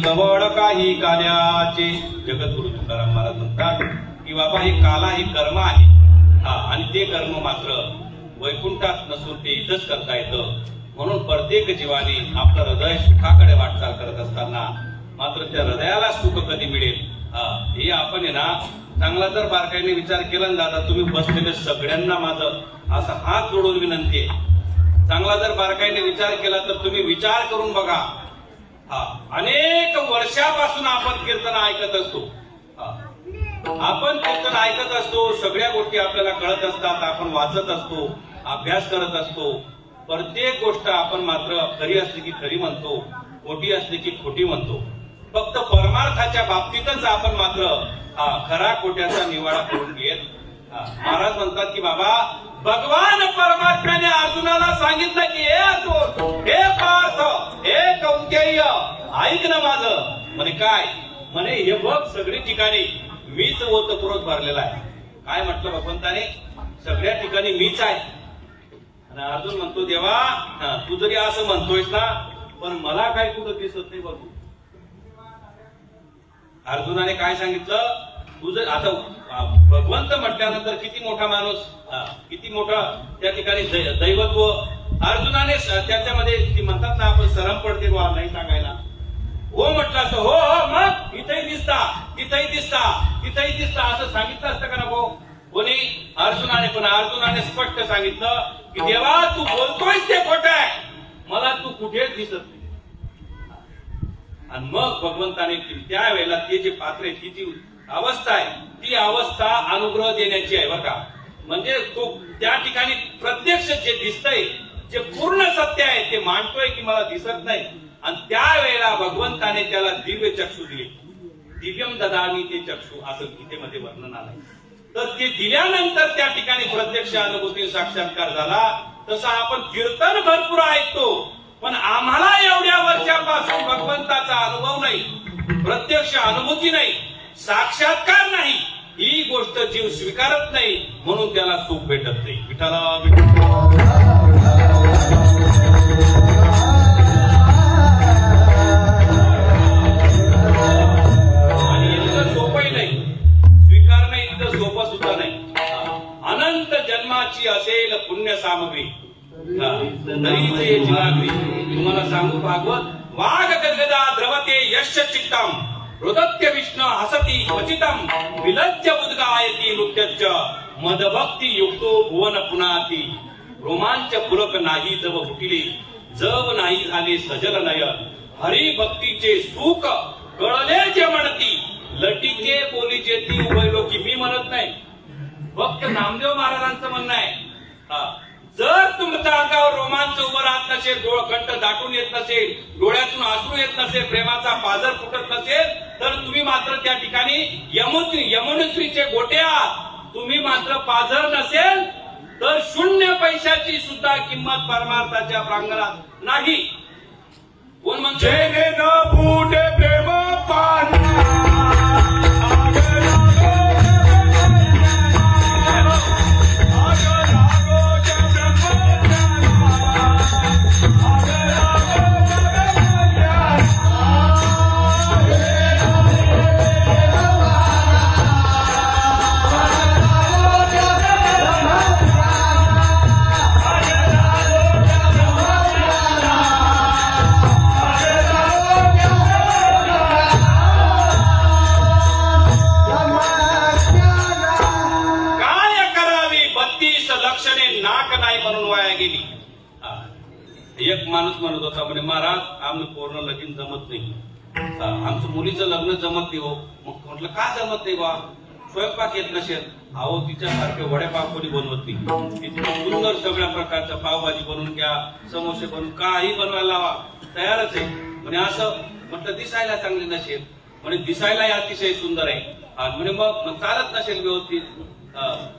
S2: कवड काही काल्याचे. जगद्गुरु तुकाराम महाराज म्हणतात की बाबा हे काला हे कर्म आहे. आणि ते कर्म मात्र वैकुंठात नसून ते इथंच करता येतं. म्हणून प्रत्येक जीवाने आपलं हृदय सुखाकडे वाटचाल करत असताना मात्र त्या हृदयाला सुख कधी मिळेल हे आपण आहे ना चांगला जर बारकाईने विचार केला ना दादा, तुम्ही बसलेले सगळ्यांना माझं असा हात जोडून विनंती आहे. चांगला जर बारकाईने विचार केला तर तुम्ही विचार करून बघा. अनेक वर्षापासून आपण कीर्तन ऐकत असतो. आपण कीर्तन ऐकत असतो, सगळ्या गोष्टी आपल्याला कळत असतात, आपण वाचत असतो, अभ्यास करत असतो. प्रत्येक गोष्ट आपण मात्र खरी असली की खरी म्हणतो, खोटी असली की खोटी म्हणतो. फक्त परमार्थाच्या बाबतीतच आपण मात्र खरा खोट्याचा निवाडा करून घेत. महाराज म्हणतात की बाबा, भगवान परमात्म्याने अर्जुनाला सांगितलं की हे अर्जुन, हे पार्थ, हे कौंतेय, ऐक ना माझं. म्हणे काय? म्हणे हे बघ, सगळी ठिकाणी मीच ओतप्रोत भरलेला आहे. काय म्हटलं भगवंताने? सगळ्या ठिकाणी मीच आहे. आणि अर्जुन म्हणतो, देवा तू जरी असं म्हणतोयस ना, पण मला काय कुठं दिसत नाही बघू. अर्जुनाने काय सांगितलं? तुझं आता भगवंत म्हटल्यानंतर किती मोठा माणूस, किती मोठा त्या ठिकाणी दैवत्व. अर्जुनाने त्याच्यामध्ये ती म्हणतात ना, आपण सरम पडते वा नाही सांगायला. हो म्हटलं असतं, हो हो मग इथेही दिसता, तिथेही दिसता, तिथेही दिसता असं सांगितलं असतं का नको कोणी? अर्जुनाने. पण अर्जुनाने स्पष्ट सांगितलं की देवा तू बोलतोयस ते खोटं आहे, मला तू कुठेच दिसत नाही. आणि मग भगवंताने त्यावेळेला ते जे पात्र आहे, ती जी अवस्था आहे, ती अवस्था अनुग्रह देण्याची आहे बरं का. म्हणजे तो त्या ठिकाणी प्रत्यक्ष जे दिसतंय, जे पूर्ण सत्य आहे ते मांडतोय की मला दिसत नाही. आणि त्यावेळेला भगवंताने त्याला दिव्य चक्षु दिले. दिव्यम ददामी ते चक्षु असं गीतेमध्ये वर्णन आलंय. तर ते दिल्यानंतर त्या ठिकाणी प्रत्यक्ष अनुभूती साक्षात्कार झाला. तसं आपण कीर्तन भरपूर ऐकतो, पण आम्हाला एवढ्या वर्षापासून भगवंताचा अनुभव नाही, प्रत्यक्ष अनुभूती नाही, साक्षात्कार नाही. ही गोष्ट जीव स्वीकारत नाही, म्हणून त्याला सुख भेटत नाही. आणि इतकं सोपंही नाही, स्वीकारणं इतकं सोपं सुद्धा नाही. अनंत जन्माची असेल पुण्य सामग्री तरीच याची नागरी. तुम्हाला सांगू भागवत, वाघ गदगदा द्रवते यश चित्तम हृदत्य विष्णू हसती क्वचितम विलज्ज उद्गायती नृत्यश्च मदभक्ती युक्तो भुवन पुनाती. रोमांच पुरक नाही जव फुटिले, जव नाही झाले सजल नयन. हरी भक्तीचे सुख कळले जे म्हणती, लटीके बोली जेती उभयलो की. मी म्हणत नाही, फक्त नामदेव महाराजांचं म्हणणं आहे. जर तुमच्या अंगावर रोमांच उभं राहत नसेल, डोळकंठ दाटून येत नसेल, डोळ्यातून अश्रू येत नसेल, प्रेमाचा पाझर फुटत नसेल, तर तुम्ही मात्र त्या ठिकाणी यमुनेश्वरीचे गोटे आहात. तुम्ही मात्र पाझर नसेल तर शून्य पैशाची सुद्धा किंमत परमार्थाच्या प्रांगणात नाही. कोण म्हणतो प्रेम पान एक माणूस म्हणत होता, म्हणे महाराज आम्ही पूर्ण लगीन जमत नाही, आमचं मुलीचं लग्न जमत नाही हो. मग म्हटलं का जमत नाही बा? स्वयंपाक येत नसेल. अहो तिच्यासारखे वडेपाव कोणी बनवत नाही. इतकं सुंदर सगळ्या प्रकारचं पावभाजी बनवून घ्या, समोसे बनवून काही बनवायला लावा, तयारच आहे. म्हणे असं म्हटलं दिसायला चांगली नसेल, म्हणे दिसायलाही अतिशय सुंदर आहे. म्हणे मग चालत नसेल व्यवस्थित,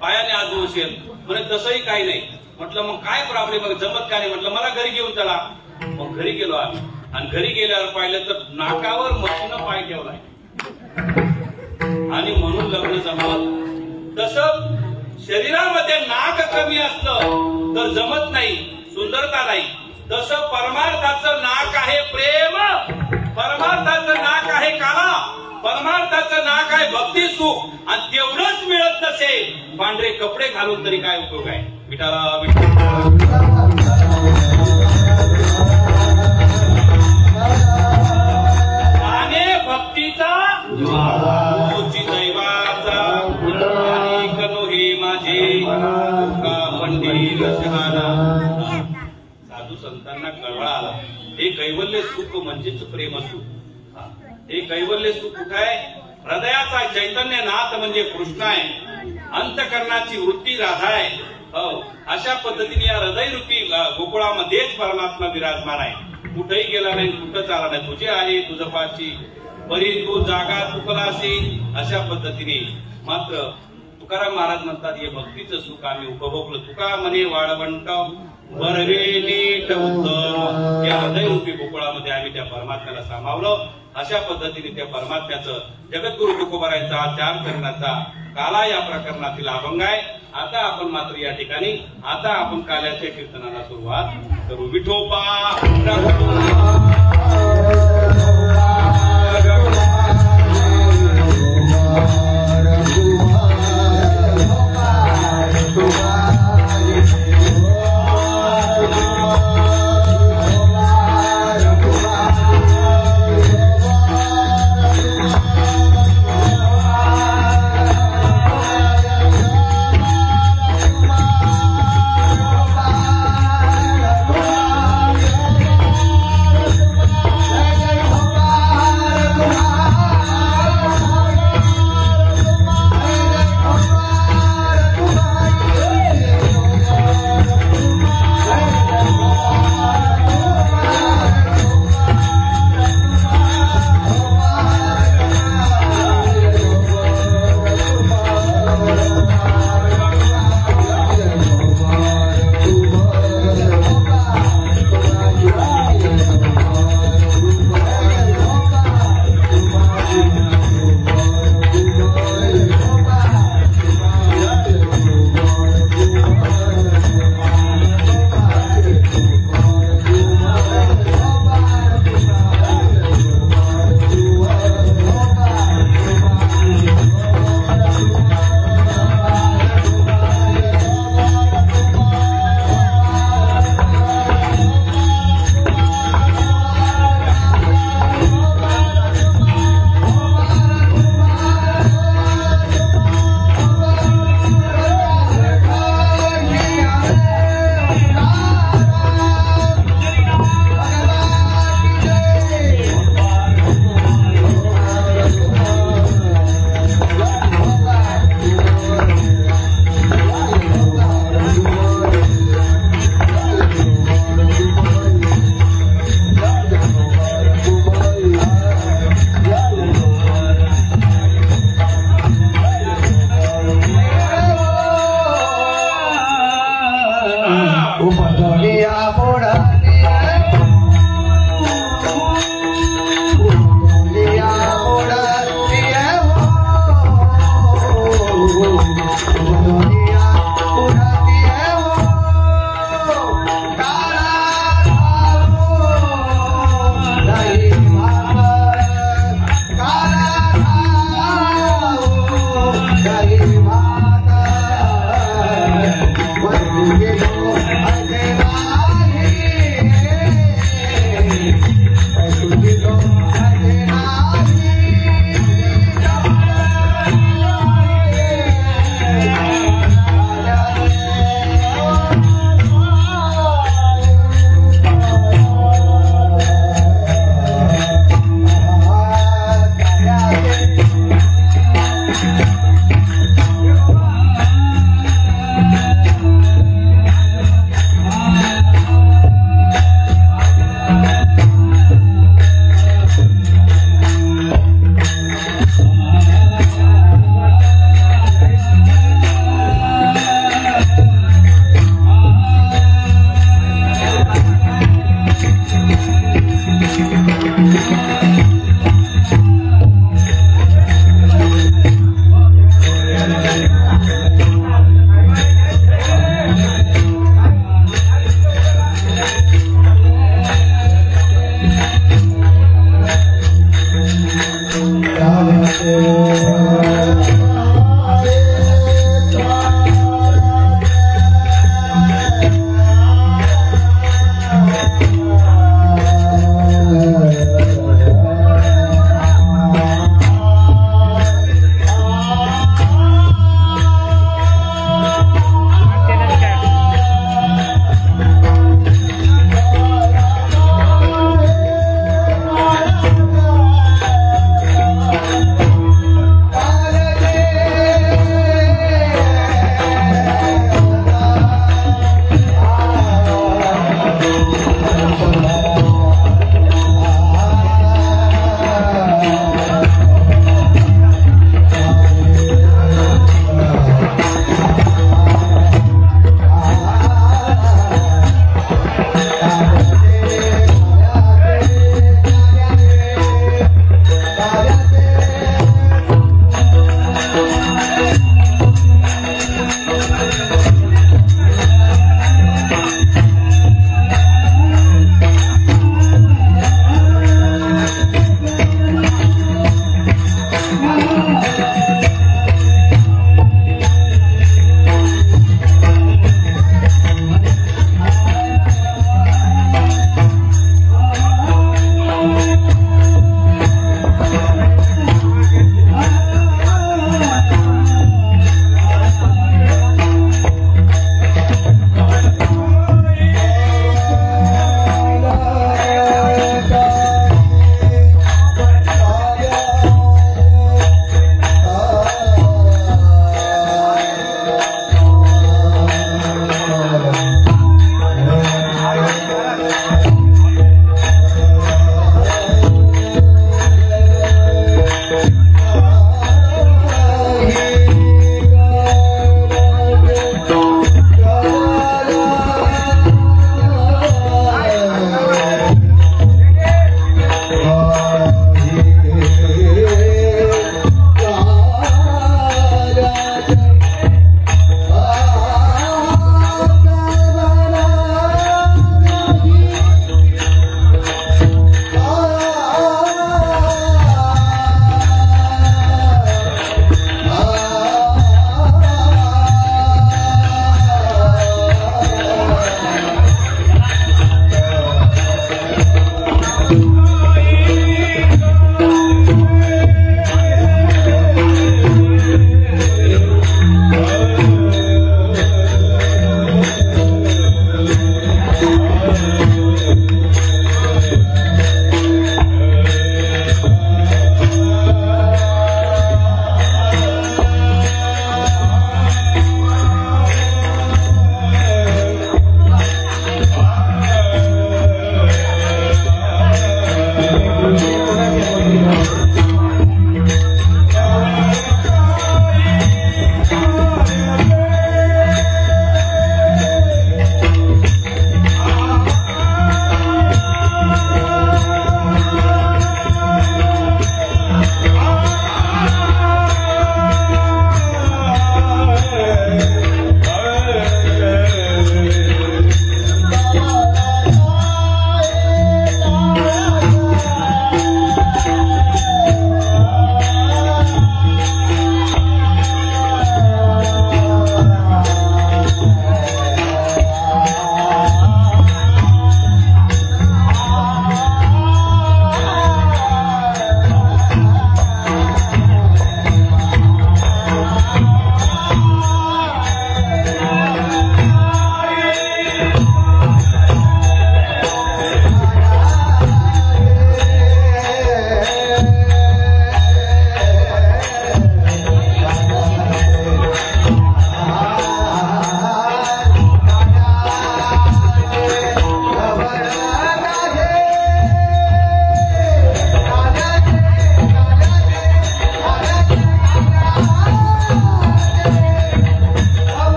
S2: पायाने आजू असेल, म्हणे तसंही काही नाही. म्हटलं मग काय प्रॉब्लेम, जमत का नाही? म्हटलं मला घरी घेऊन चला. मग घरी गेलो आम्ही, आणि घरी गेल्यावर पाहिलं तर नाकावर मशीनं पाय ठेवलाय, आणि म्हणून लग्न जमत. तसं शरीरामध्ये नाक कमी असलं तर जमत नाही, सुंदरता नाही. तसं परमार्थाचं नाक आहे प्रेम, परमार्थाचं नाक आहे काला, परमार्थाचं नाक आहे भक्ती सुख. आणि तेवढंच मिळत नसेल, पांढरे कपडे घालून तरी काय उपयोग आहे? विठाला आणि भक्तीचा दैवाचा आणि कनो हे माझे पंडित. साधू संतांना कळवळा आला, हे कैवल्य सुख म्हणजेच प्रेम सुख. हे कैवल्य सुख कुठं आहे? हृदयाचा चैतन्य नाथ म्हणजे कृष्ण आहे, अंतकरणाची वृत्ती राधा आहे. अशा पद्धतीने या हृदय रूपी गोकुळामध्येच परमात्मा विराजमान आहे. कुठेही गेला नाही, कुठं चाला नाही. तुझे आहे तुझं पाची परी तू जागा चुकलासी. अशा पद्धतीने मात्र तुकाराम महाराज म्हणतात हे भक्तीचं सुख आम्ही उपभोगलं. तुका म्हणे वाळवंट बरवे नीट उत्तम. या हृदयरूपी गोकुळामध्ये आम्ही त्या परमात्म्याला सामावलं. अशा पद्धतीने त्या परमात्म्याचं जगद्गुरु तुकोबारायांचा ध्यान करण्याचा काला या प्रकरणातील अभंग आहे. आता आपण मात्र या ठिकाणी आता आपण काल्याच्या कीर्तनाला सुरुवात करू. विठोबा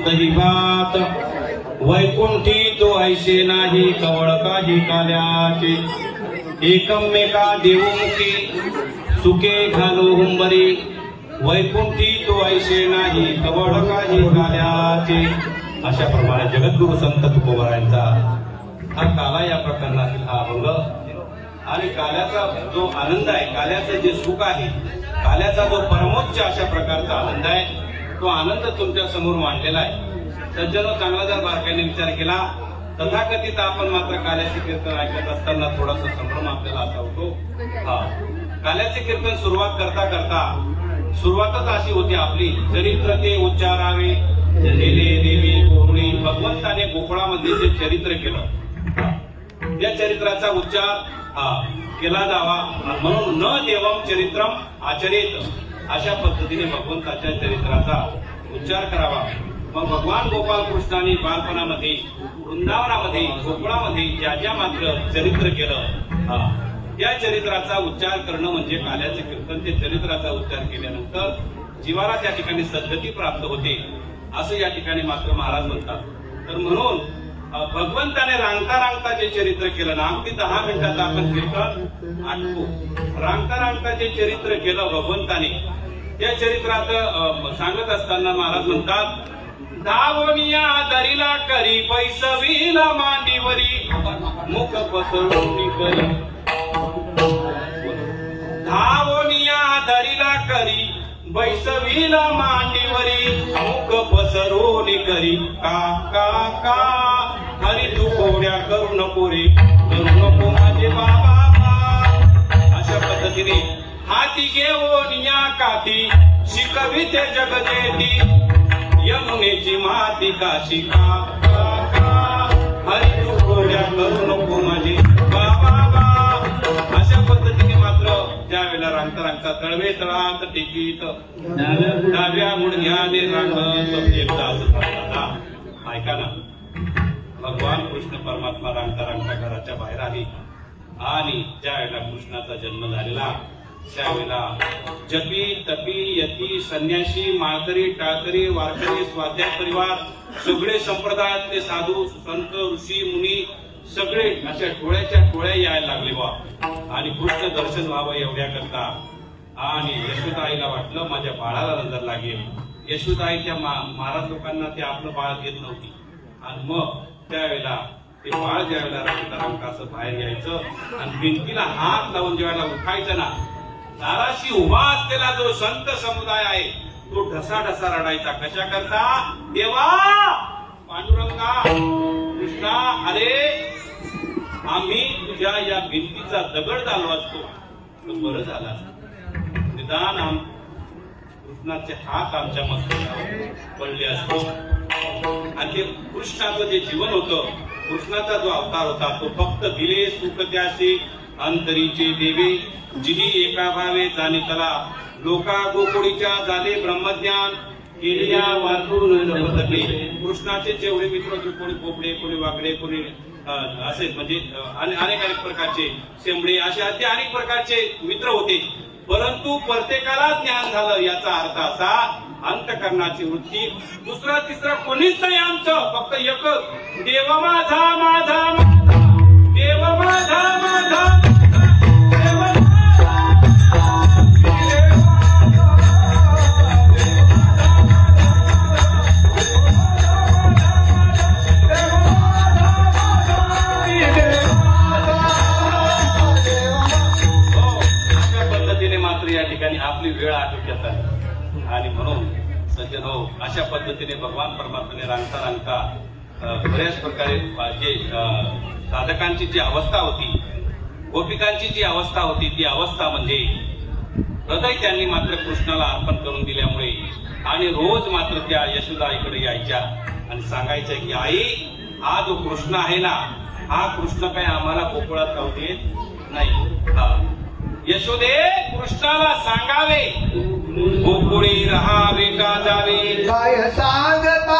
S2: दही भात वैकुंठी तो ऐसे नाही कवळ काही काल्याचे एकमेका देवमुखी सुके घालो हुंबरी वैकुंठी तो ऐसे नाही कवळ काही काल्याचे अशा प्रमाणे जगद्गुरु संत तुकोबारायांचा हा काला या प्रकरणातील हा अभंग आणि काल्याचा जो आनंद आहे काल्याचं जे सुख आहे काल्याचा जो परमोच्च अशा प्रकारचा आनंद आहे तो आनंद तुमच्या समोर मांडलेला आहे। सज्जनो चांगला जर बारकाईने विचार केला तथाकथित आपण मात्र काल्याचे कीर्तन ऐकत असताना थोडासा संभ्रम आपल्याला असा होतो। काल्याचे कीर्तन सुरुवात करता करता सुरुवातच अशी होती आपली चरित्र ते उच्चारावे देवी गोकुळी भगवंताने गोकुळामध्ये जे चरित्र केलं त्या चरित्राचा उच्चार केला जावा म्हणून न देवम चरित्रम आचरित अशा पद्धतीने भगवंताच्या चरित्राचा उच्चार करावा। मग भगवान गोपाल कृष्णाने बालपणामध्ये वृंदावनामध्ये गोकुळामध्ये ज्या ज्या मात्र चरित्र केलं त्या चरित्राचा उच्चार करणं म्हणजे काल्याचे कीर्तन। ते चरित्राचा उच्चार केल्यानंतर जीवाला त्या ठिकाणी सद्गती प्राप्त होते असं या ठिकाणी मात्र महाराज म्हणतात। तर म्हणून भगवंताने रांगता रांगता जे चरित्र केलं ना अगदी 10 मिनिटाचं आपण कीर्तन आठवू रांगता रांगता जे चरित्र केलं भगवंताने त्या चरित्रात सांगत असताना महाराज म्हणतात धावनिया दरीला करी पैसवीला मांडीवरी मुख पसरवणी करी धावनिया दरीला करी बैसवीला मांडीवरी मुख पसरवणी करी का का का हरी तू कोड्या करू नको रे करू नको माझे बाबा अशा पद्धतीने हाती घेऊन या काठी शिकविते जगजेती यमुनेची माती काशी का हरी तू कोड्या करू नको माझे बाबा अशा पद्धतीने मात्र ज्या वेळेला रांगता रांगता तळवे तळात टेकीत डाव्या गुडघ्याने रांगत एकदा असं ऐका ना भगवान कृष्ण परमात्मा रांगता रांगता घराच्या बाहेर आली आणि ज्या वेळेला कृष्णाचा जन्म झालेला त्यावेळेला जपी तपी यती संन्यासी माळकरी टाळकरी वारकरी स्वाध्याय परिवार सगळे संप्रदायातले साधू संत ऋषी मुनी सगळे अशा टोळ्याच्या टोळ्या यायला लागले बा आणि कृष्ण दर्शन व्हावं एवढ्या करता आणि यशोदाईला वाटलं माझ्या बाळाला नजर लागेल। यशोदाईच्या महाराज लोकांना ते आपलं बाळ घेत नव्हती आणि मग त्यावेळेला ते बाळ ज्या वेळेला रांगता असं बाहेर यायचं आणि भिंतीला हात लावून ज्या वेळेला उठायचं ना दाराशी उभा असलेला जो संत समुदाय आहे तो ढसा ढसा रडायचा कशा करता देवा पांडुरंगा कृष्णा अरे आम्ही तुझ्या या भिंतीचा दगड झालो असतो तर बरं झालं असतं निदान कृष्णाचे हात आमच्या मस्तकावर पडले असतो। आणि ते कृष्णाचं जे जीवन होतं कृष्णाचा जो अवतार होता तो फक्त दिले सुख त्याशी अंतरीचे देवे जिही एका भावे जाणे तला लोका गोकुळीच्या झाले ब्रह्मज्ञान केलिया वाटून कृष्णाचे जेवढे मित्र कोणी कोपडे कोणी वाकडे कोणी असे म्हणजे अनेक प्रकारचे शेंबडे असे अनेक प्रकारचे मित्र होते परंतु प्रत्येकाला ज्ञान झालं याचा अर्थ असा अंतःकरणाची वृत्ती दुसरा तिसरा कोणीच नाही आमचं फक्त एकच देव माझा माझा देव माझा माझा आपली वेळ आटोक्यात आली आणि म्हणून सज्जन हो अशा पद्धतीने भगवान परमात्म्याने रांगता रांगता बऱ्याच प्रकारे जे साधकांची जी अवस्था होती गोपिकांची जी अवस्था होती ती अवस्था म्हणजे हृदय त्यांनी मात्र कृष्णाला अर्पण करून दिल्यामुळे आणि रोज मात्र त्या यशोदाईकडे यायच्या आणि सांगायच्या की आई हा जो कृष्ण आहे ना हा कृष्ण काय आम्हाला गोकुळात राहू देत नाही यशोदे कृष्णाला सांगावे गोकुळी राहावे का जावे
S3: काय सांगता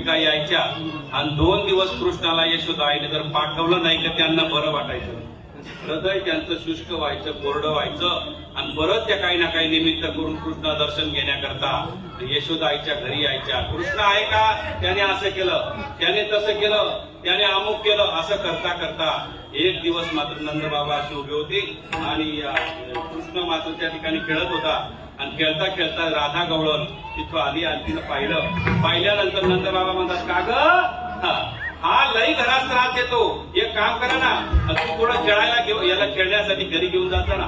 S2: गोपिका यायच्या आणि 2 दिवस कृष्णाला यशोदा आईने जर पाठवलं नाही का त्यांना बरं वाटायचं, हृदय त्यांचं शुष्क व्हायचं, कोरडं व्हायचं आणि परत त्या काही ना काही निमित्त करून कृष्ण दर्शन घेण्याकरता यशोदा आईच्या घरी यायच्या. कृष्ण आहे का, त्याने असं केलं, त्याने तसं केलं, त्याने अमुक केलं, असं करता करता एक दिवस मात्र नंद बाबा अशी उभे होते आणि कृष्ण मात्र त्या ठिकाणी खेळत होता आणि खेळता खेळता राधा गवळण तिथं आली आणि तिनं पाहिल्यानंतर नंद बाबा म्हणतात, का ग हा लई घरात त्रास देतो, एक काम करा ना, तू थोडं खेळायला घेऊ, याला खेळण्यासाठी घरी घेऊन जाता ना.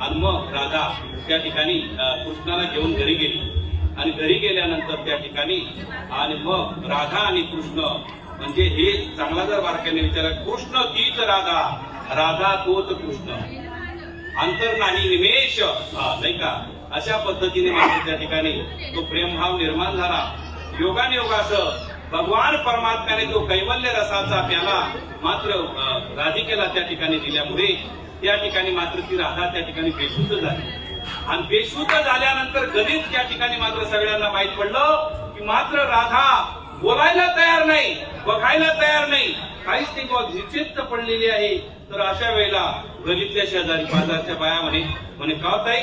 S2: आणि मग राधा त्या ठिकाणी कृष्णाला घेऊन घरी गेली आणि घरी गेल्यानंतर त्या ठिकाणी आणि मग राधा आणि कृष्ण म्हणजे हे चांगला जर बारकाईने विचारलं, कृष्ण तीच राधा, राधा तोच कृष्ण, अंतर नाही निमेष, नाही का, अशा पद्धतीने मात्र त्या ठिकाणी तो प्रेमभाव निर्माण झाला. योगासं भगवान परमात्म्याने जो कैवल्य रसाचा प्याला मात्र राधिकेला त्या ठिकाणी दिल्यामुळे त्या ठिकाणी मात्र ती राधा त्या ठिकाणी बेशुद्ध झाली आणि बेशुद्ध झाल्यानंतर गणित त्या ठिकाणी मात्र सगळ्यांना माहित पडलं की मात्र राधा बोलायला तयार नाही, बघायला तयार नाही, काहीच नाही, निश्चित पडलेली आहे. तर अशा वेळेला गलीतल्या शेजारी बाजारच्या बाया म्हणे का ताई,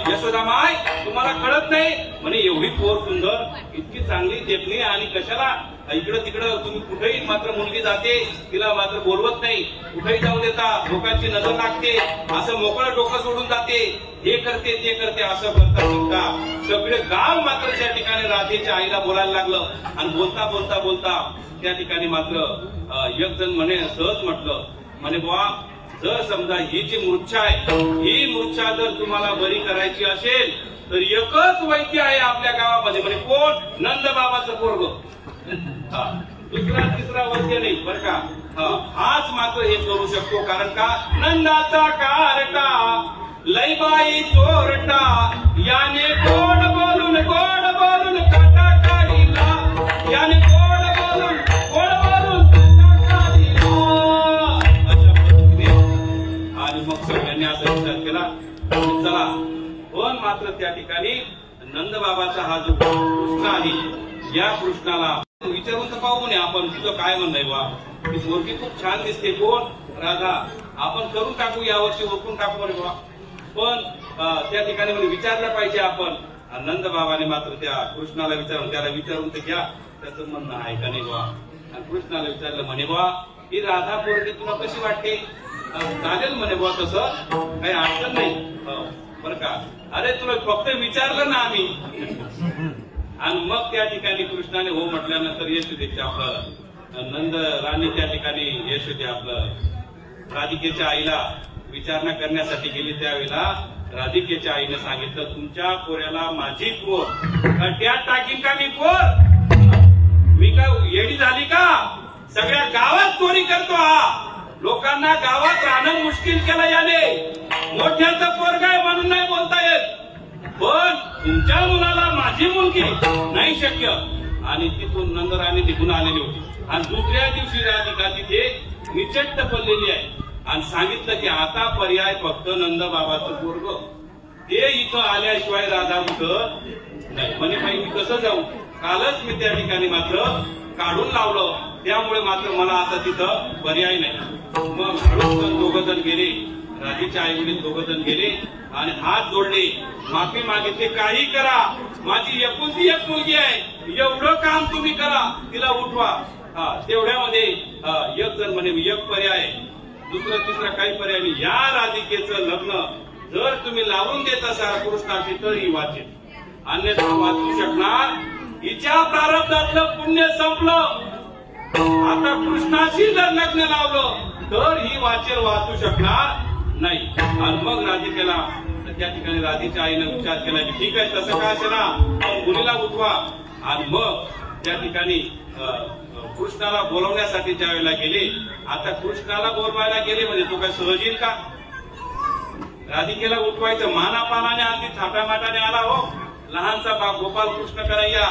S2: यशोदा माय तुम्हाला कळत नाही म्हणे, एवढी पोर सुंदर, इतकी चांगली देखणी आणि कशाला इकडं तिकडं तुम्ही कुठेही मात्र मुलगी जाते, तिला मात्र बोलवत नाही, कुठेही जाऊ देता, लोकांची नजर लागते, असं मोकळं डोकं सोडून जाते, हे करते ते करते, असं करता करता सगळे गाव मात्र त्या ठिकाणी राधेच्या आईला बोलायला लागलं आणि बोलता बोलता बोलता त्या ठिकाणी मात्र एक जण सहज म्हणे बुवा, जर समजा ही जी मूर्छा आहे, ही मूर्छा जर तुम्हाला बरी करायची असेल तर एकच वैद्य आहे आपल्या गावामध्ये, म्हणे कोण, नंद बाबाचं पोरगं, दुसरा तिसरा वैद्य नाही बरं का, हाच मात्र हे करू शकतो. कारण का, नंदाचा कारटा लईबाई चोरटा, याने गोड बोलून काटा काढिला, याने गोड बोलून काटा काढिला. अशा पद्धतीने आणि मग सगळ्यांनी असा विचार केला, चला पण मात्र त्या ठिकाणी नंद बाबाचा हा जो कृष्ण आहे, या कृष्णाला विचारून तर पाहू नये आपण, तिथं काय म्हणणं आहे बा, ती मुलगी खूप छान दिसते, कोण, राधा, आपण करून टाकू, यावर्षी ओळखून टाकू म्हणे बा. पण त्या ठिकाणी म्हणजे विचारलं पाहिजे आपण. नंद बाबाने मात्र त्या कृष्णाला त्याला विचारून तर घ्या, त्याचं म्हणणं आहे का नाही बा. कृष्णाला विचारलं, म्हणे बा ही राधा पोरगी तुला कशी वाटते, चालेल म्हणे बा, तसं काही अडचण नाही बरं का, अरे तुला फक्त विचारलं ना आम्ही. आणि मग त्या ठिकाणी कृष्णाने हो म्हटल्यानंतर यशोदेचे आपलं नंद राणी त्या ठिकाणी यशोदे आपलं राधिकेच्या आईला विचारणा करण्यासाठी गेली. त्यावेळेला राधिकेच्या आईने सांगितलं, तुमच्या पोऱ्याला माझी पोर खड्ड्यात टाकीन का मी पोर, मी का येडी झाली का, सगळ्या गावात चोरी करतो हा, लोकांना गावात राहणं मुश्किल केलं याने, मोठ्याचं पोरगा आहे म्हणून नाही बोलता येत, पण तुमच्या मुलाला माझी मुलगी नाही शक्य. आणि तिथून नंदराणी निघून आलेली होती आणि दुसऱ्या दिवशी राधिका तिथे निचट्ट पडलेली आहे आणि सांगितलं की आता पर्याय फक्त नंद बाबाचं पोरग, ते इथं आल्याशिवाय राधा कुठं नाही. म्हणे बाई मी कसं जाऊ, कालच मी त्या ठिकाणी मात्र काढून लावलं, त्यामुळे मात्र मला आता तिथं पर्याय नाही. मग हळूच दोघ जण गेले, राधेच्या आई वडील दोघ जण गेले आणि हात जोडले, माफी मागितली, काही करा, माझी एकुलती एक मुलगी आहे, एवढं काम तुम्ही करा, तिला उठवा. तेवढ्यामध्ये एक जण म्हणे एक पर्याय, दुसरं तिसरं काही पर्याय नाही, या राधिकेचं लग्न जर तुम्ही लावून देत असाल कृष्णाची तर ही वाचेल, अन्यथा वाचू शकणार, हिच्या प्रारब्धातलं पुण्य संपलं, आता कृष्णाशी जर लग्न लावलं तर ही वाचेल, वाचू शकणार नाही. आणि मग राधिकेला त्या ठिकाणी राधेच्या आईने विचार केला की ठीक आहे तसं काय असेल ना, मुलीला उठवा. आणि मग त्या ठिकाणी कृष्णाला बोलवण्यासाठी ज्या वेळेला गेले, आता कृष्णाला बोलवायला गेले म्हणजे तो काय सहज येईल का, राधिकेला उठवायचं मानापानाने, अगदी थाटामाटाने आला हो, लहानसा बाप गोपाल कृष्ण करायला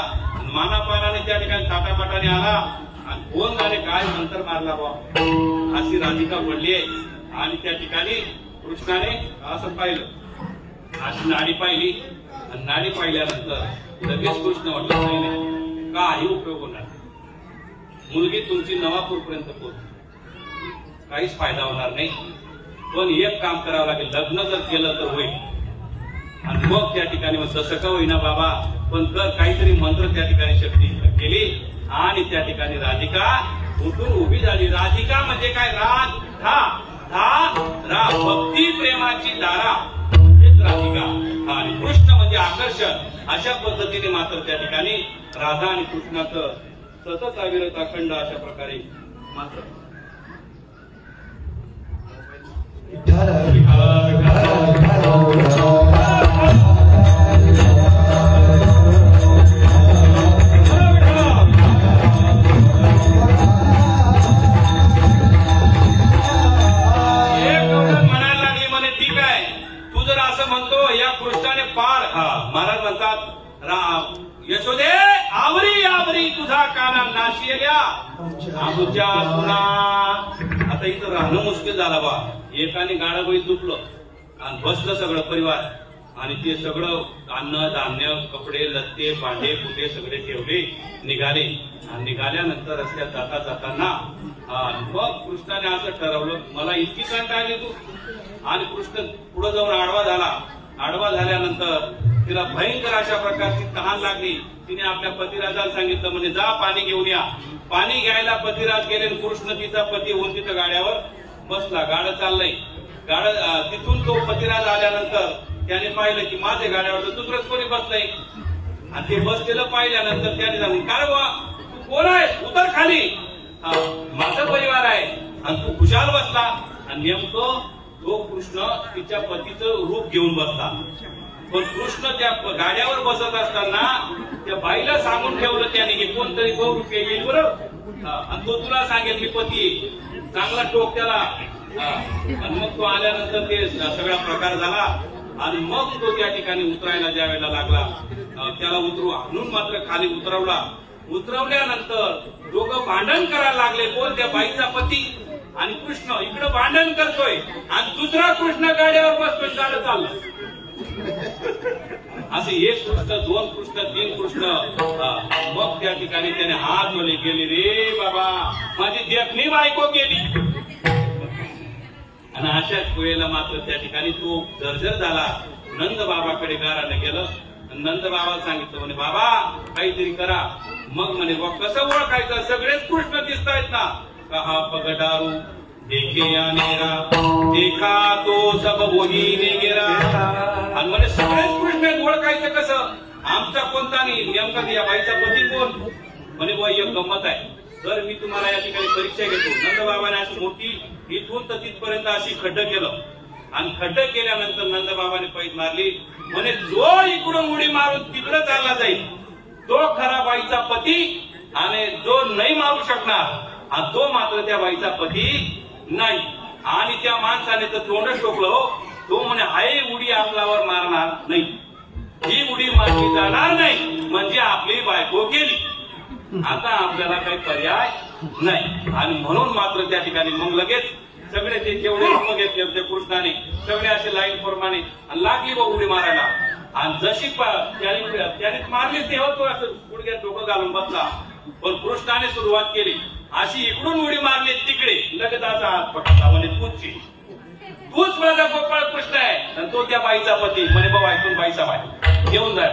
S2: मानापानाने त्या ठिकाणी थाटामाटाने आला आणि कोण झाले काय नंतर मारला बा, अशी राधिका पडली आहे. आणि त्या ठिकाणी कृष्णाने असं पाहिलं, अशी नाडी पाहिली आणि नाडी पाहिल्यानंतर लगेच कृष्ण म्हटलं नाही काही उपयोग होणार, मुलगी तुमची नवापूरपर्यंत पोहोचली, काहीच फायदा होणार नाही. पण एक काम करावं लागेल, लग्न जर केलं तर होईल. आणि मग त्या ठिकाणी मग तसं का होईना बाबा, पण कर काहीतरी मंत्र त्या ठिकाणी शक्ती केली आणि त्या ठिकाणी राधिका उठून उभी झाली. राधिका म्हणजे काय? रा भक्ती प्रेमाची दारा हेच राधिका. आणि कृष्ण म्हणजे आकर्षण. अशा पद्धतीने मात्र त्या ठिकाणी राधा आणि कृष्णाचं सतत अविरत अखंड अशा प्रकारे मात्र महाराज म्हणतात, यशोदे आवरी आवरी तुझा काना नाशियल्या आमच्या सुना. आता इथं राहणं मुश्किल झालं बा. एकाने गाडा बैल तुटलं आणि बसलं सगळं परिवार आणि ते सगळं अन्न धान्य कपडे लत्ते भांडे कुठे सगळे ठेवले, निघाले. आणि निघाल्यानंतर रस्त्यात जाता जाताना मग कृष्णाने असं ठरवलं, मला इतकी कंटाळली तू. आणि कृष्ण पुढे जाऊन आडवा झाला. आडवा झाल्यानंतर तिला भयंकर अशा प्रकारची तहान लागली. तिने आपल्या पतिराजाला सांगितलं, म्हणजे जा पाणी घेऊन या. पाणी घ्यायला पतिराज गेले. कृष्ण तिचा पती होऊन तिथं गाड्यावर बसला. गाडं चाललंय. गाडं तिथून तो पतिराज आल्यानंतर त्याने पाहिलं की माझ्या गाड्यावर तर दुसरंच कोणी बसलंय. आणि ते बसलेलं पाहिल्यानंतर त्याने सांगून, काय बा तू कोण आहे? उतर खाली. माझा परिवार आहे आणि तू खुशाल बसला. आणि नेमकं तो कृष्ण तिच्या पतीचं रूप घेऊन बसला. पण कृष्ण त्या गाड्यावर बसत असताना त्या बाईला सांगून ठेवलं त्याने की कोणतरी ₹2 येईल बरोबर, आणि तो तुला सांगेल मी पती. चांगला टोक त्याला. आणि मग तो आल्यानंतर ते सगळा प्रकार झाला. आणि मग तो त्या ठिकाणी उतरायला ज्या वेळेला लागला त्याला उतरू आणून मात्र खाली उतरवला. उतरवल्यानंतर दोघं भांडण करायला लागले. कोण? त्या बाईचा पती आणि कृष्ण. इकडं भांडण करतोय आणि दुसरा कृष्ण गाड्यावर बसतोय. गाडं चाललं. असे 1 कृष्ण 2 कृष्ण 3 कृष्ण. मग त्या ठिकाणी त्याने हात मध्ये गेले, रे बाबा माझी देखणी बायको गेली. आणि अशाच वेळेला मात्र त्या ठिकाणी तो जर्जर झाला. नंद बाबाकडे गाराने गेलं. नंद बाबा सांगितलं, म्हणे बाबा काहीतरी करा. मग म्हणे कसं ओळखायचं? सगळेच कृष्ण दिसतायत ना. कहा पगडारू देखे या नेरा देखा तो सब वही नेगेरा. आणि म्हणे सगळेच कृष्ण ओळखायचं कसं? आमचा कोणता नाही. नेमका या बाईचा पती कोण? म्हणे व एक गंमत आहे. तर मी तुम्हाला या ठिकाणी परीक्षा घेतो. नंदबाबाने अशी मोठी इथून तर तिथपर्यंत अशी खड्डं केलं. आणि खड्डं केल्यानंतर नंदबाबाने पैज मारली. म्हणे जो इकडून उडी मारून तिकडं चालला जाईल तो खरा बाईचा पती. आणि जो नाही मारू शकणार आणि तो मात्र त्या बाईचा पती नाही. आणि त्या माणसाने तर तोंडच टोकलं हो. तो म्हणे हाय उडी आपल्यावर मारणार नाही, ही उडी मारली जाणार नाही, म्हणजे आपली बायको गेली. आता आपल्याला काही पर्याय नाही. आणि म्हणून मात्र त्या ठिकाणी मग लगेच सगळे ते जेवढे लोक घेतले होते कृष्णाने सगळे असे लाईन प्रमाणे लागली व उडी मारायला. आणि जशी त्याने मारली ते होतो असं गुडघ्यात डोकं घालून बसला. पण कृष्णाने सुरुवात केली अशी इकडून उडी मारली तिकडे लगेच असा हात पकडला. म्हणे तूच माझा गोपाळ कृष्ण आहे आणि तो त्या बाईचा पती. म्हणे बाबा ऐकून बाईचा बाई घेऊन जाय.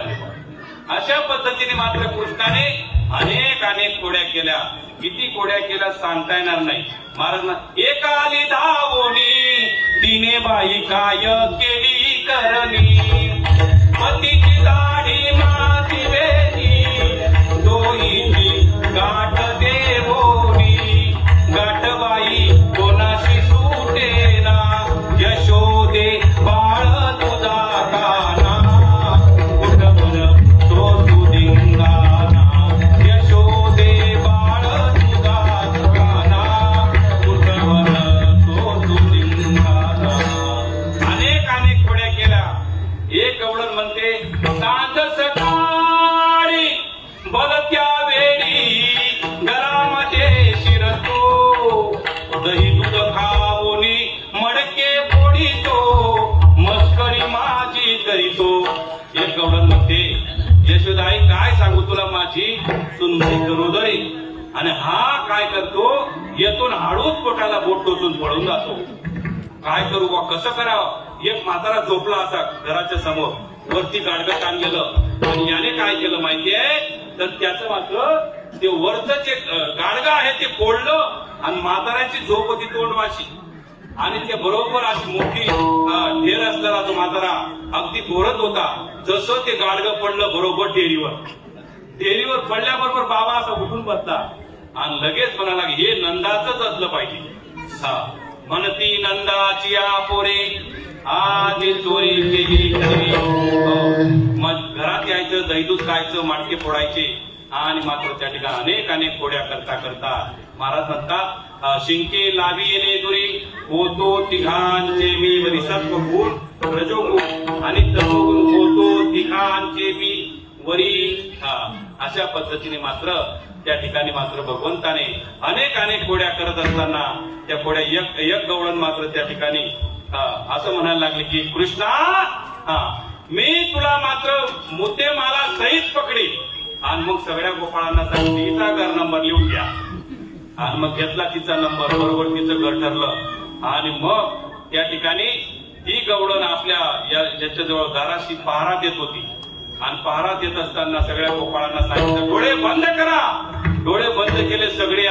S2: अशा पद्धतीने मात्र कृष्णाने अनेक कोड्या केल्या. किती कोड्या केल्या सांगता येणार नाही. महाराज एकाली धावोनी तिने बाई काय केली करणी. पतीची दाढी माती वेली डोईची गाठ देवोनी. गाठबाई कोणाशी सुटेना यशोदे बाळ तुझा काना. कुठवर तो सुदिंगाना यशोदे बाळ तुझा काना. कुठवर तो सुदिंगाना. अनेक खोड्या केल्या. एक एवढं म्हणते सांज सकाळी बलत्या वेळी घरामध्ये शिरतो. दही दूध खावोनी मडके फोडितो. मस्करी माझी करीतो. एक एवढं म्हणते यशोदाई काय सांगू तुला माझी सुनबाई करू दरी. आणि हा काय करतो, येतून हळूच पोटाला बोट टोचून पळून जातो. काय करू बा, कसं करावं. एक म्हातारा झोपला असा घराच्या समोर, वरती गाडगं टांगलेलं, आणि याने काय केलं माहितीये, तर त्याचं मात्र ते वरचं जे गाडगं आहे ते फोडलं आणि म्हाताऱ्याची झोप होती तोंडवाशी, आणि ते बरोबर अशी मोठी ढेर असलेला तो म्हातारा अगदी घोरत होता. जसं ते गाडगं पडलं बरोबर डेअरीवर पडल्याबरोबर बाबा असा उठून बसला आणि लगेच म्हणाला, हे नंदाचंच असलं पाहिजे. म्हणती नंदाची पोरे आज चोरी केली. मग घरात यायचं, दहीदूध खायचं, माटके फोडायचे, आणि मात्र त्या ठिकाणी अनेक खोड्या करता महाराज म्हणतात, शिंके लावी येणे दुरी होतो तिघांचे मी वरी सत्वगुण रजोगुण आणि तमोगुण होतो तिघांचे मी वरी. अशा पद्धतीने मात्र त्या ठिकाणी मात्र भगवंताने अनेक खोड्या करत असताना त्या खोड्या एक गवळण मात्र त्या ठिकाणी असं म्हणायला लागले की, कृष्णा मी तुला मात्र मुद्दे मला सहित पकडी. आणि मग सगळ्या गोपाळांना सांगितलं, हिचा घर नंबर लिहून घ्या. आणि मग घेतला तिचा नंबर, बरोबर तिचं घर ठरलं. आणि मग त्या ठिकाणी ही गवळण आपल्या ज्याच्याजवळ दाराशी पहारा देत होती. आणि पहारा देत असताना सगळ्या गोपाळांना सांगितलं, डोळे बंद करा. डोळे बंद केले सगळे.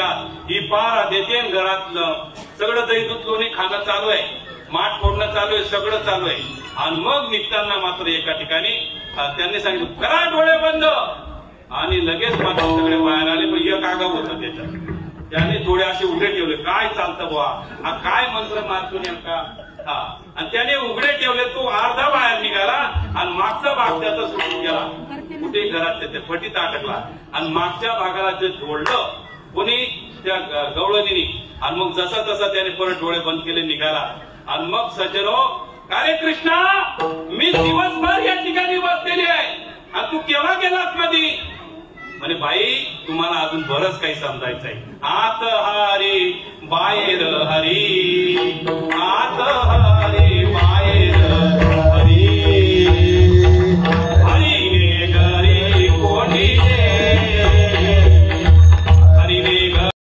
S2: ही पहारा देते, घरातलं सगळं दही दूध लोणी खाणं चालू आहे, माठ फोडणं चालू आहे, सगळं चालू आहे. आणि मग निघताना मात्र एका ठिकाणी त्यांनी सांगितलं, करा डोळे बंद. आणि लगेच मात्र सगळे बाहेर आले. पण एक आगाव होतं त्याच्यात, त्याने थोडे असे उघडे ठेवले. काय चालतं बुवा, हा काय मंत्र मारतो नेमका. आणि त्याने उघडे ठेवले, तो अर्धा बाहेर निघाला आणि मागचा भाग त्याचा सुटून गेला. कुठे घरात त्याच्या फटीत अटकला आणि मागच्या भागाला जे जोडलं कोणी त्या गवळणीने. आणि मग जसा तसा त्याने परत डोळे बंद केले, निघाला. आणि मग सज्जनो, अरे कृष्णा, मी दिवसभर या ठिकाणी बसलेली आहे आणि तू केव्हा गेलास मधी. म्हणे बाई, तुम्हाला अजून बरंच काही समजायचंय. आत हरी बाहेर हरी